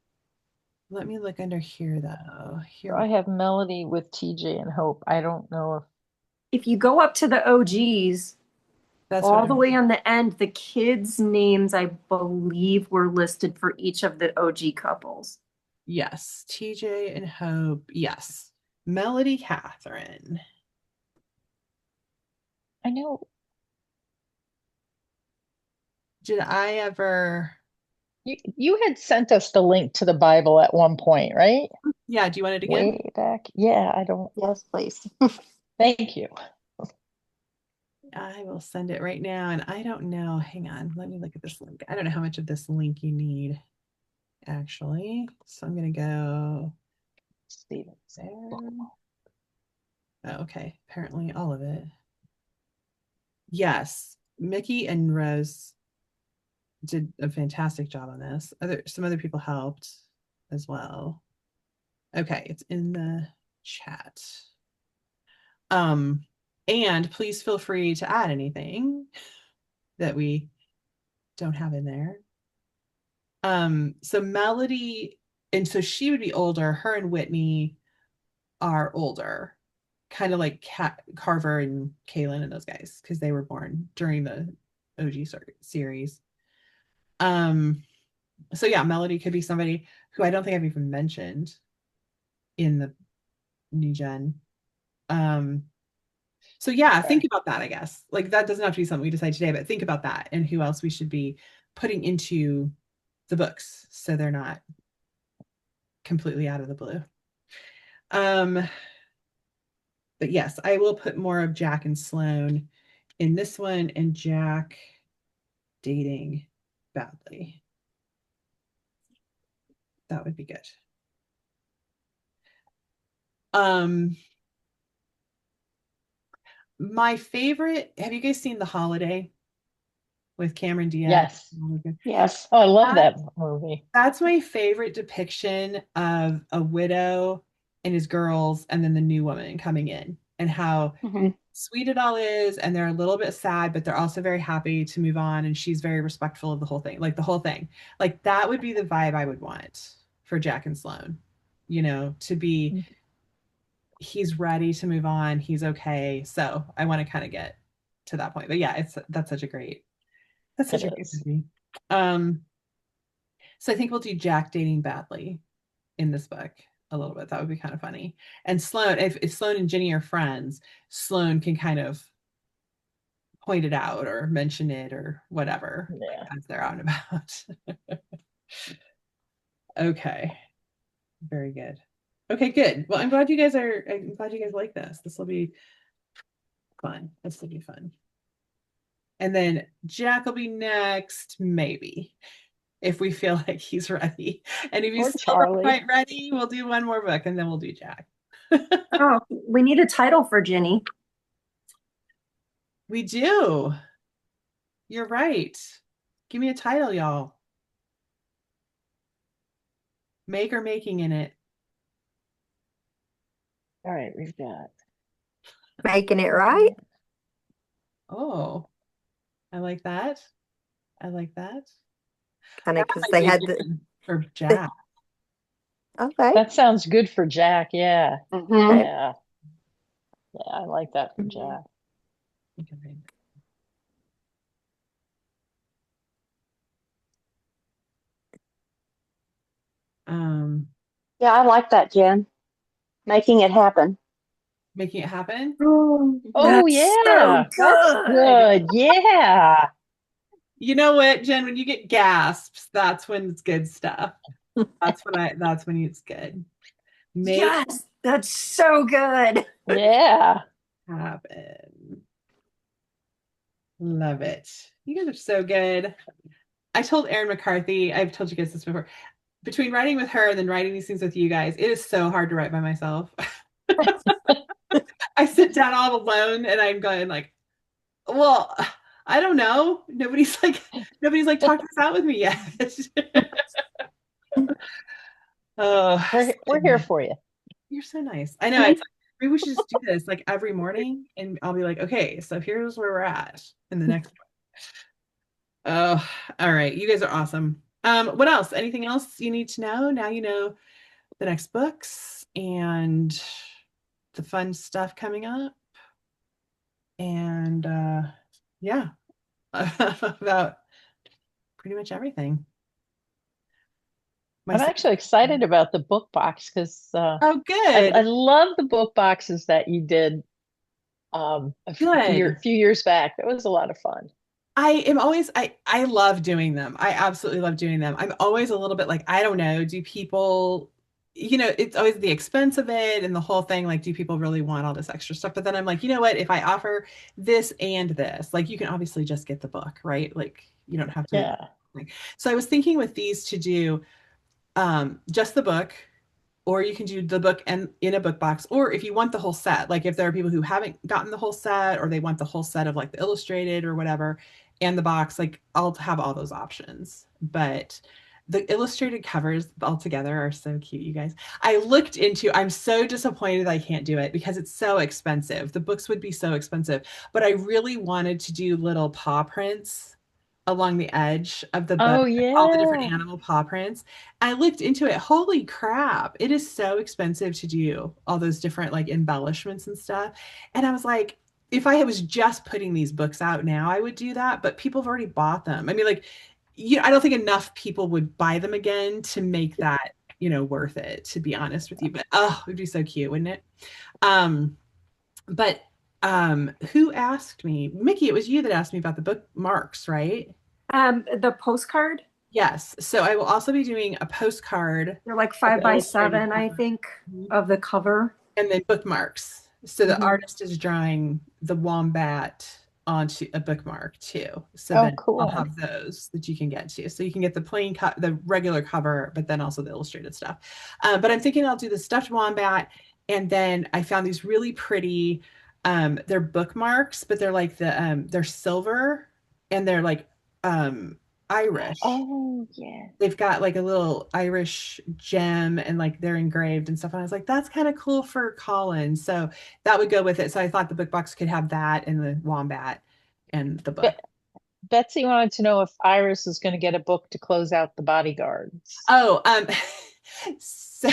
Let me look under here though. Here I we have Melody with TJ and Hope. I don't know if If you go up to the OGs, that's what all the way on the end, the kids' names, I believe, were listed for each of the OG couples. yes, TJ and Hope. Yes. Melody Catherine. I know Did I ever you had sent us the link to the Bible at one point, right? Yeah, do you want it again? Way back. Yeah, I don't. Yes, please. Thank you. I will send it right now. And I don't know. Hang on. Let me look at this link. I don't know how much of this link you need, actually. So I'm going to go Steven. there. Oh, okay. Apparently all of it. Yes. Mickey and Rose did a fantastic job on this. Some other people helped as well. Okay. It's in the chat. And please feel free to add anything that we don't have in there. So Melody, and so she would be older. Her and Whitney are older, kind of like Carver and Kaylin and those guys, because they were born during the OG series. So yeah, Melody could be somebody who I don't think I've even mentioned in the new gen. So yeah, Okay. think about that, I guess. Like that doesn't have to be something we decide today, but think about that and who else we should be putting into the books so they're not completely out of the blue. But yes, I will put more of Jack and Sloan in this one, and Jack dating badly. That would be good. My favorite, have you guys seen The Holiday with Cameron Diaz? Yes. Yes. Oh, I love that movie. That's my favorite depiction of a widow and his girls and then the new woman coming in, and how sweet it all is, and they're a little bit sad, but they're also very happy to move on, and she's very respectful of the whole thing. Like the whole thing. Like that would be the vibe I would want for Jack and Sloan. To be he's ready to move on, he's okay. So I want to kind of get to that point. But yeah, that's such a great movie. So I think we'll do Jack dating badly in this book a little bit. That would be kind of funny. And Sloan, if Sloan and Ginny are friends, Sloan can kind of point it out or mention it or whatever as they're out and about. Okay. Very good. Okay, good. Well, I'm glad you guys like this. This will be fun. This will be fun. And then Jack will be next, maybe, if we feel like he's ready. And if he's still not quite ready, we'll do one more book and then we'll do Jack. Oh, we need a title for Ginny. We do. You're right. Give me a title, y'all. Make or making in it. All right, we've got Making it right. Oh, I like that. I like that. Kind of That because might they be a had good one for Jack. okay. That sounds good for Jack. Yeah. Hmm. Yeah. Yeah. I like that for Mhm. Jack. Okay. Um, Yeah, I like that, Jen. Making it happen. Making it happen. Oh, Oh, that's so yeah. That's good. good. Yeah. You know what, Jen? When you get gasps, that's when it's good stuff. That's when it's good. Make Yes, that's so good. Yeah. it happen. Love it. You guys are so good. I told Erin McCarthy, I've told you guys this before, between writing with her and then writing these things with you guys, it is so hard to write by myself. I sit down all alone and I'm going like, well, I don't know. Nobody's like talked this out with me yet. Oh, We're here for you. you're so nice. I know. It's like, maybe we should just do this like every morning, and I'll be like, okay, so here's where we're at in the next one. Oh, all right. You guys are awesome. What else? Anything else you need to know? Now you know the next books and the fun stuff coming up. And yeah, about pretty much everything. My I'm son. actually excited about the book box because Oh, I good. love the book boxes that you did Good. few years back. That was a lot of fun. I love doing them. I absolutely love doing them. I'm always a little bit like, I don't know, do people, it's always the expense of it and the whole thing, like, do people really want all this extra stuff? But then I'm like, you know what, if I offer this and this, like, you can obviously just get the book, right? Like, you don't have to. Yeah. So I was thinking with these to do just the book, or you can do the book and in a book box, or if you want the whole set, like if there are people who haven't gotten the whole set or they want the whole set of like the illustrated or whatever and the box, like I'll have all those options. But the illustrated covers altogether are so cute, you guys. I'm so disappointed I can't do it because it's so expensive. The books would be so expensive, but I really wanted to do little paw prints along the edge of the book, Oh all the different yeah. animal paw prints. I looked into it. Holy crap. It is so expensive to do all those different like embellishments and stuff. And I was like, if I was just putting these books out now, I would do that, but people have already bought them. I mean, like, I don't think enough people would buy them again to make that, worth it, to be honest with you. But oh, it would be so cute, wouldn't it? Um, but who asked me? Mickey, it was you that asked me about the bookmarks, right? The postcard, Yes. So I will also be doing a postcard they're like of five the by illustrated seven, I cover. think, Mhm. of the cover. And then bookmarks. So the Mhm. artist is drawing the wombat onto a bookmark too. So Oh then I'll cool. have those that you can get to. So you can get the the regular cover, but then also the illustrated stuff. But I'm thinking I'll do the stuffed wombat, and then I found these really pretty. They're bookmarks, but they're silver, and they're like Irish. Oh yeah. They've got like a little Irish gem and like they're engraved and stuff. And I was like, that's kind of cool for Colin. So that would go with it. So I thought the book box could have that and the wombat and the Be book. Betsy wanted to know if Iris is going to get a book to close out the bodyguards. Oh, so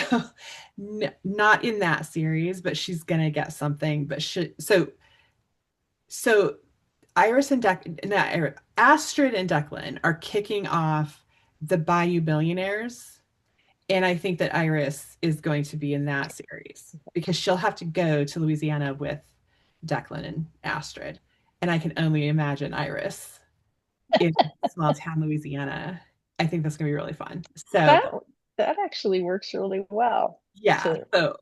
not in that series, but she's gonna get something. But so Iris and Astrid and Declan are kicking off the Bayou Billionaires. And I think that Iris is going to be in that series because she'll have to go to Louisiana with Declan and Astrid. And I can only imagine Iris in small town Louisiana. I think that's going to be really fun. So, That that actually works really well yeah. too. So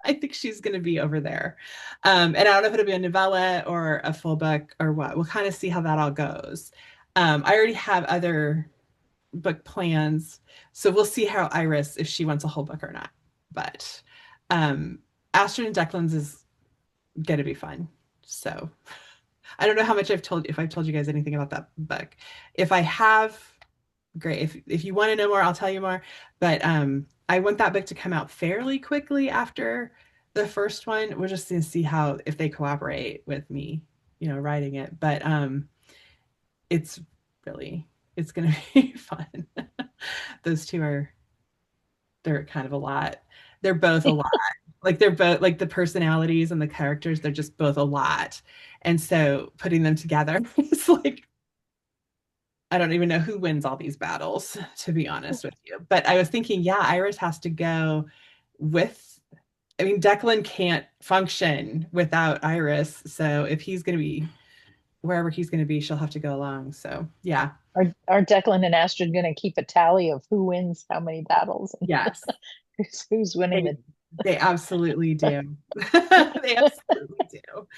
I think she's going to be over there. And I don't know if it'll be a novella or a full book or what. We'll kind of see how that all goes. I already have other book plans. So we'll see how Iris, if she wants a whole book or not. But Astrid and Declan's is going to be fun. So I don't know how much if I've told you guys anything about that book. If I have, great. If you want to know more, I'll tell you more. But I want that book to come out fairly quickly after the first one. We're just going to see how, if they cooperate with me writing it. But it's it's gonna be fun. Those two they're kind of a lot. They're both a lot. Like they're both like the personalities and the characters, they're just both a lot. And so putting them together is like I don't even know who wins all these battles, to be honest with you. But I was thinking, yeah, Iris has to go with, I mean, Declan can't function without Iris. So if he's going to be wherever he's going to be, she'll have to go along. So yeah. Are Declan and Astrid going to keep a tally of who wins how many battles and Yes. who's winning it? They absolutely do. They absolutely do.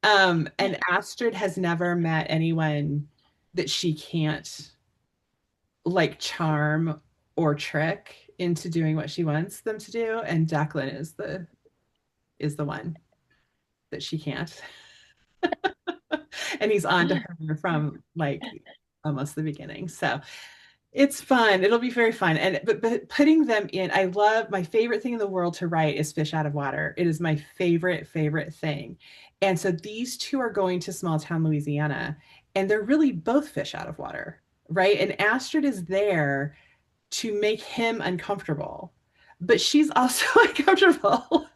And Astrid has never met anyone that she can't like charm or trick into doing what she wants them to do. And Declan is the one that she can't. And he's on to her from like almost the beginning. So it's fun. It'll be very fun. And but putting them in, I love my favorite thing in the world to write is fish out of water. It is my favorite thing. And so these two are going to small town Louisiana, and they're really both fish out of water, right? And Astrid is there to make him uncomfortable, but she's also uncomfortable.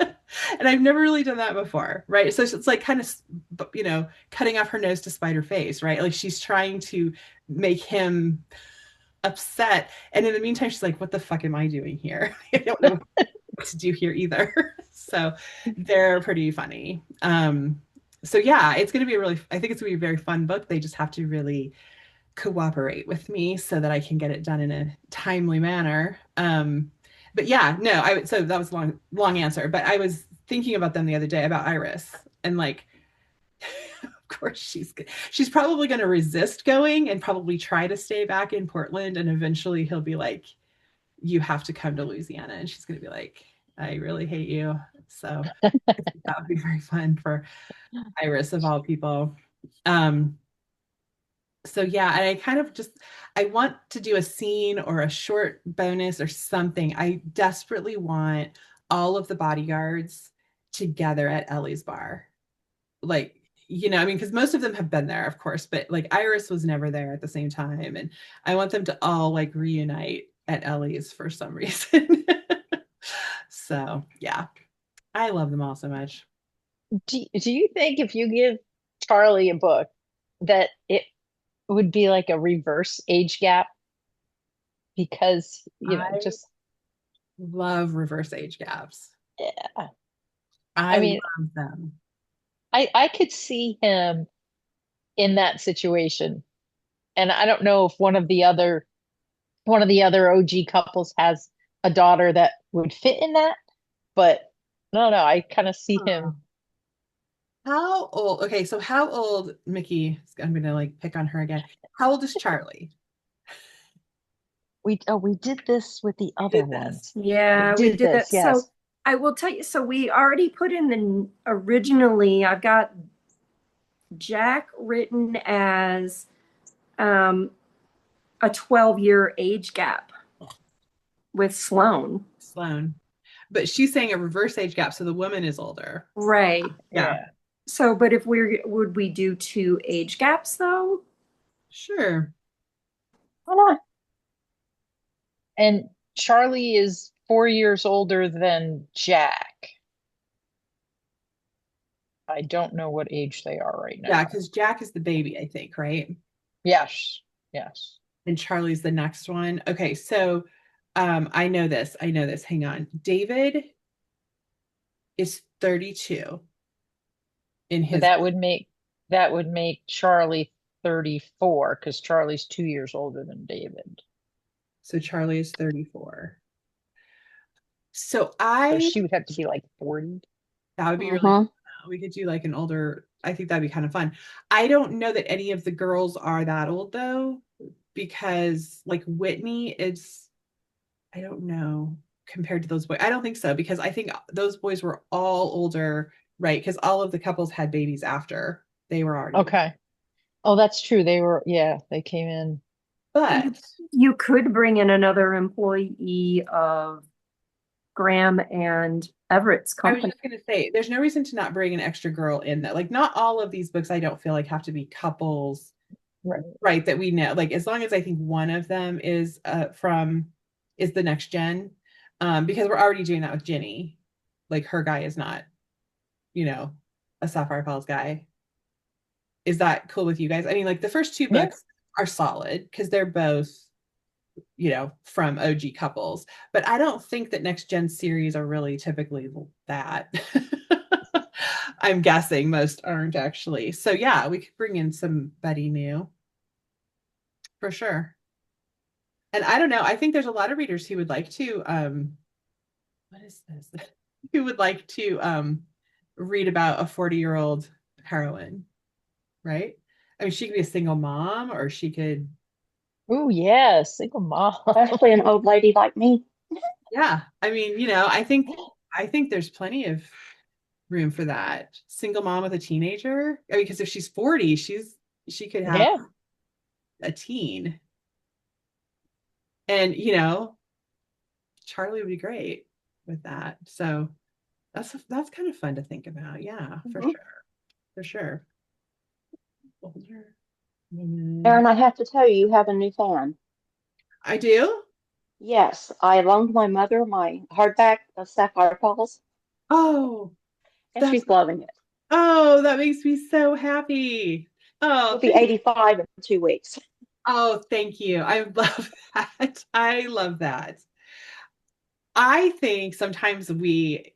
And I've never really done that before, right? So it's like kind of, cutting off her nose to spite her face, right? Like she's trying to make him upset. And in the meantime, she's like, what the fuck am I doing here? I don't know what to do here either. So they're pretty funny. So yeah, it's going to be I think it's going to be a very fun book. They just have to really cooperate with me so that I can get it done in a timely manner. But yeah, no, so that was a long answer, but I was thinking about them the other day about Iris and like, of course she's probably going to resist going and probably try to stay back in Portland. And eventually he'll be like, you have to come to Louisiana. And she's going to be like, I really hate you. So that would be very fun for Iris of all people. So yeah, and I kind of I want to do a scene or a short bonus or something. I desperately want all of the bodyguards together at Ellie's bar. Like, I mean, because most of them have been there, of course, but like Iris was never there at the same time. And I want them to all like reunite at Ellie's for some reason. So yeah, I love them all so much. Do you think if you give Charlie a book that it would be like a reverse age gap? Because, I just love reverse age gaps. yeah. I mean, love them. I could see him in that situation. And I don't know if one of the other OG couples has a daughter that would fit in that, but no, I kind of see him. How old? Okay, so how old, Mickey? I'm gonna like pick on her again. How old is Charlie? We did this with the other ones. Yeah, we did this, that. yes. So I will tell you, so we already put in originally, I've got Jack written as a 12-year age gap with Sloane. But she's saying a reverse age gap, so the woman is older. Right. Yeah. So, but if would we do 2 age gaps though? Sure. Why not? And Charlie is 4 years older than Jack. I don't know what age they are right now. Yeah, because Jack is the baby, I think, right? Yes. And Charlie's the next one. Okay, so I know this. Hang on. David is 32 in his. So that would make Charlie 34 because Charlie's 2 years older than David. So Charlie is 34. So she would have to be like 40. That would be really fun. We could do like an older, I think that'd be kind of fun. I don't know that any of the girls are that old though, because like Whitney is, I don't know, compared to those boys. I don't think so, because I think those boys were all older, right? Because all of the couples had babies after they were already. Okay. Oh, that's true. They came in. But you could bring in another employee of Graham and Everett's I was company. just going to say, there's no reason to not bring an extra girl in that. Like, not all of these books, I don't feel like have to be couples, right? That we know. Like, as long as I think one of them is is the next gen, because we're already doing that with Ginny. Like, her guy is not, a Sapphire Falls guy. Is that cool with you guys? I mean, like the first two books are solid because they're both, from OG couples, but I don't think that next gen series are really typically that. I'm guessing most aren't actually. So yeah, we could bring in somebody new for sure. And I don't know, I think there's a lot of readers who would like to what is this? Who would like to read about a 40-year-old heroine, right? I mean, she could be a single mom or she could. Oh, yeah, single mom. Especially an old lady like me. Yeah. I mean, I think there's plenty of room for that. Single mom with a teenager. I mean, because if she's 40, she could have Yeah. a teen. And, Charlie would be great with that. So that's kind of fun to think about. Yeah, for sure. For sure. Older women. Erin, I have to tell you, you have a new fan. I do? Yes, I loaned my mother my hardback of Sapphire Falls, Oh, and that's she's loving it. that makes me so happy. She'll Oh, be 85 in 2 weeks. thank you. I love that. I love that. I think sometimes we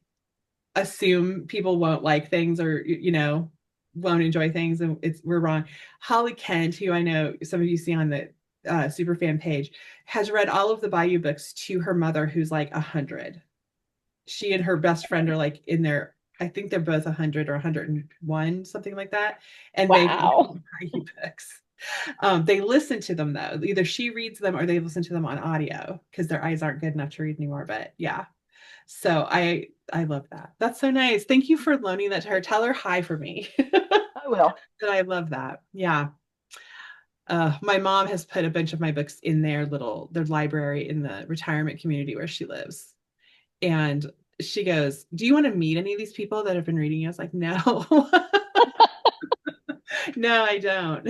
assume people won't like things or won't enjoy things, and we're wrong. Holly Kent, who I know some of you see on the Superfan page, has read all of the Bayou books to her mother, who's like 100. She and her best friend are like in their, I think they're both 100 or 101, something like that, and they read Wow. Bayou books. They listen to them though. Either she reads them or they listen to them on audio because their eyes aren't good enough to read anymore. But yeah, so I love that. That's so nice. Thank you for loaning that to her. Tell her hi for me. I will. That I love that. Yeah. My mom has put a bunch of my books in their library in the retirement community where she lives. And she goes, "Do you want to meet any of these people that have been reading you?" I was like, "No." No, I don't.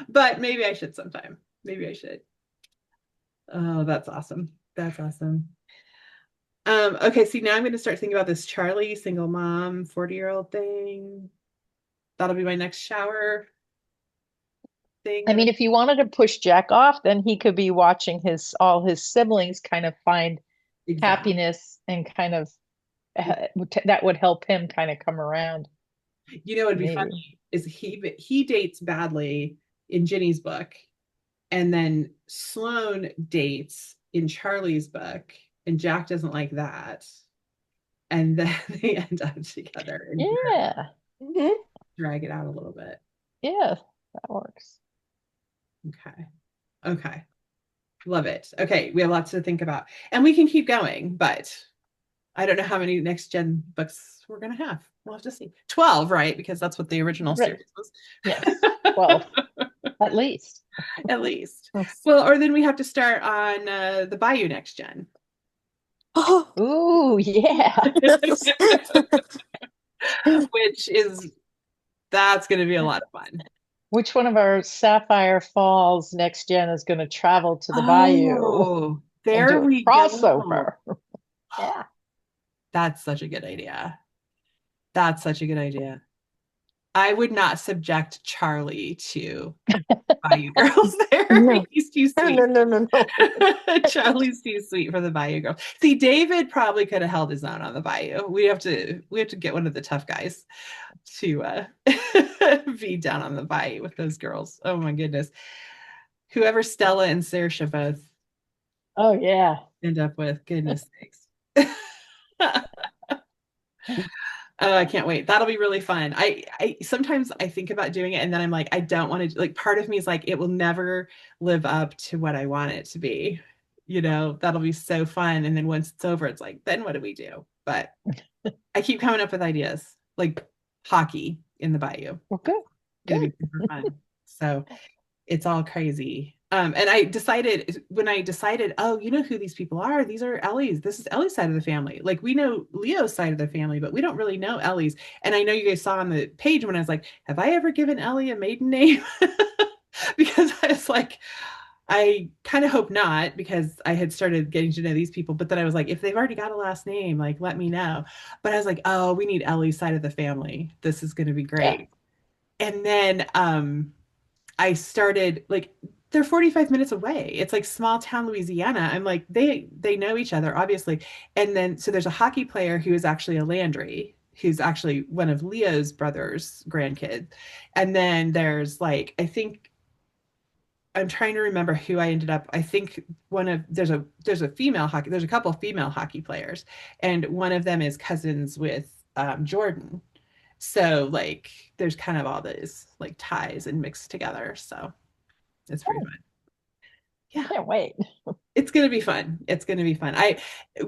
But maybe I should sometime. Maybe I should. Oh, that's awesome. That's awesome. Okay, see, now I'm going to start thinking about this Charlie single mom 40-year-old thing. That'll be my next shower thing. I mean, if you wanted to push Jack off, then he could be watching all his siblings kind of find Exactly. happiness and kind of that would help him kind of come around. It'd be Maybe. funny is he dates badly in Ginny's book, and then Sloane dates in Charlie's book, and Jack doesn't like that, and then they end up together and Yeah. drag it out a little bit. Yeah, that works. Okay. Okay. Love it. Okay, we have lots to think about, and we can keep going, but I don't know how many next gen books we're gonna have. We'll have to see. 12, right? Because that's what the original Right. series was. Yes. 12 at least. At least. Well, or then we have to start on the Bayou next gen. Ooh, yeah. Which that's going to be a lot of fun. Which one of our Sapphire Falls next gen is going to travel to the Bayou Oh, and there do a we crossover? go. Yeah. That's such a good idea. That's such a good idea. I would not subject Charlie to Bayou Girls there. No. He's too sweet. No. Charlie's too sweet for the Bayou Girls. See, David probably could have held his own on the Bayou. We have to get one of the tough guys to be down on the Bayou with those girls. Oh my goodness. Whoever Stella and Saoirse both Oh, yeah. end up with, goodness sakes. Oh, I can't wait. That'll be really fun. I sometimes I think about doing it and then I'm like, I don't want to, like, part of me is like, it will never live up to what I want it to be. That'll be so fun. And then once it's over, it's like, then what do we do? But I keep coming up with ideas, like hockey in the Bayou. Well, good. It'll be super fun. So it's all crazy. And I decided when I decided, oh, you know who these people are? These are Ellie's. This is Ellie's side of the family. Like we know Leo's side of the family, but we don't really know Ellie's. And I know you guys saw on the page when I was like, have I ever given Ellie a maiden name? Because I was like, I kind of hope not, because I had started getting to know these people. But then I was like, if they've already got a last name, like let me know. But I was like, oh, we need Ellie's side of the family. This is going to be Yeah. great. And then I started like they're 45 minutes away. It's like small town Louisiana. I'm like they know each other obviously. And then so there's a hockey player who is actually a Landry, who's actually one of Leo's brother's grandkids. And then there's like I think I'm trying to remember who I ended up. I think one of there's a female hockey. There's a couple of female hockey players, and one of them is cousins with Jordan. So like there's kind of all those like ties and mixed together. So it's pretty Oh, fun. Yeah, can't wait. it's gonna be fun. It's gonna be fun.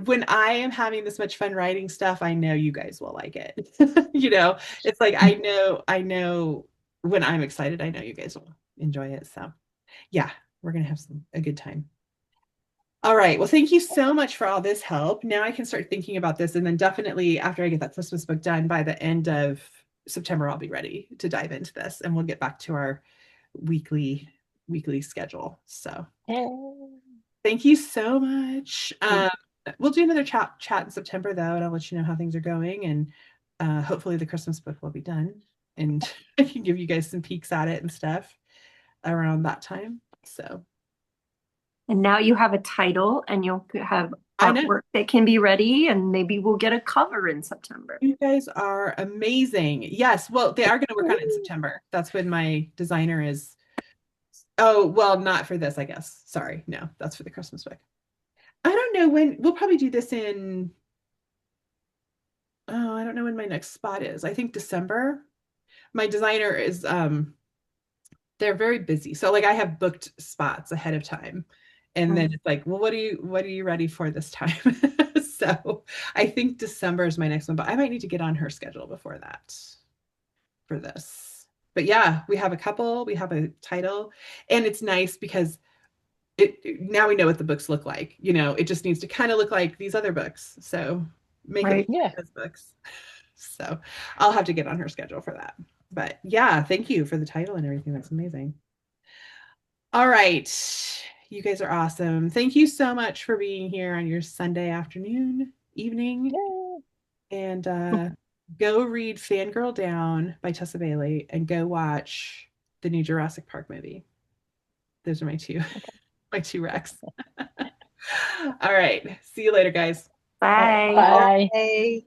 When I am having this much fun writing stuff, I know you guys will like it. You know, it's like I know when I'm excited, I know you guys will enjoy it. So yeah, we're gonna have a good time. All right. Well, thank you so much for all this help. Now I can start thinking about this, and then definitely after I get that Christmas book done by the end of September, I'll be ready to dive into this, and we'll get back to our weekly weekly schedule. So Yay. thank you so much. We'll do another chat in September though, and I'll let you know how things are going, and hopefully the Christmas book will be done, and I can give you guys some peeks at it and stuff around that time. So And now you have a title and you'll have I know. artwork that can be ready, and maybe we'll get a cover in September. You guys are amazing. Yes. Well, they are going to work on it in September. That's when my designer is. Oh, well, not for this, I guess. Sorry. No, that's for the Christmas book. I don't know when we'll probably do this in. Oh, I don't know when my next spot is. I think December. My designer is they're very busy. So like I have booked spots ahead of time. And then it's like, well, what are you ready for this time? So I think December is my next one, but I might need to get on her schedule before that for this. But yeah, we have a couple, we have a title, and it's nice because now we know what the books look like. You know, it just needs to kind of look like these other books. So make it Right. look Yeah. like those books. So I'll have to get on her schedule for that. But yeah, thank you for the title and everything. That's amazing. All right. You guys are awesome. Thank you so much for being here on your Sunday afternoon, evening. Yay. And go read Fangirl Down by Tessa Bailey and go watch the new Jurassic Park movie. Those are my two, my two recs. All right. See you later, guys. Bye. Bye. Bye.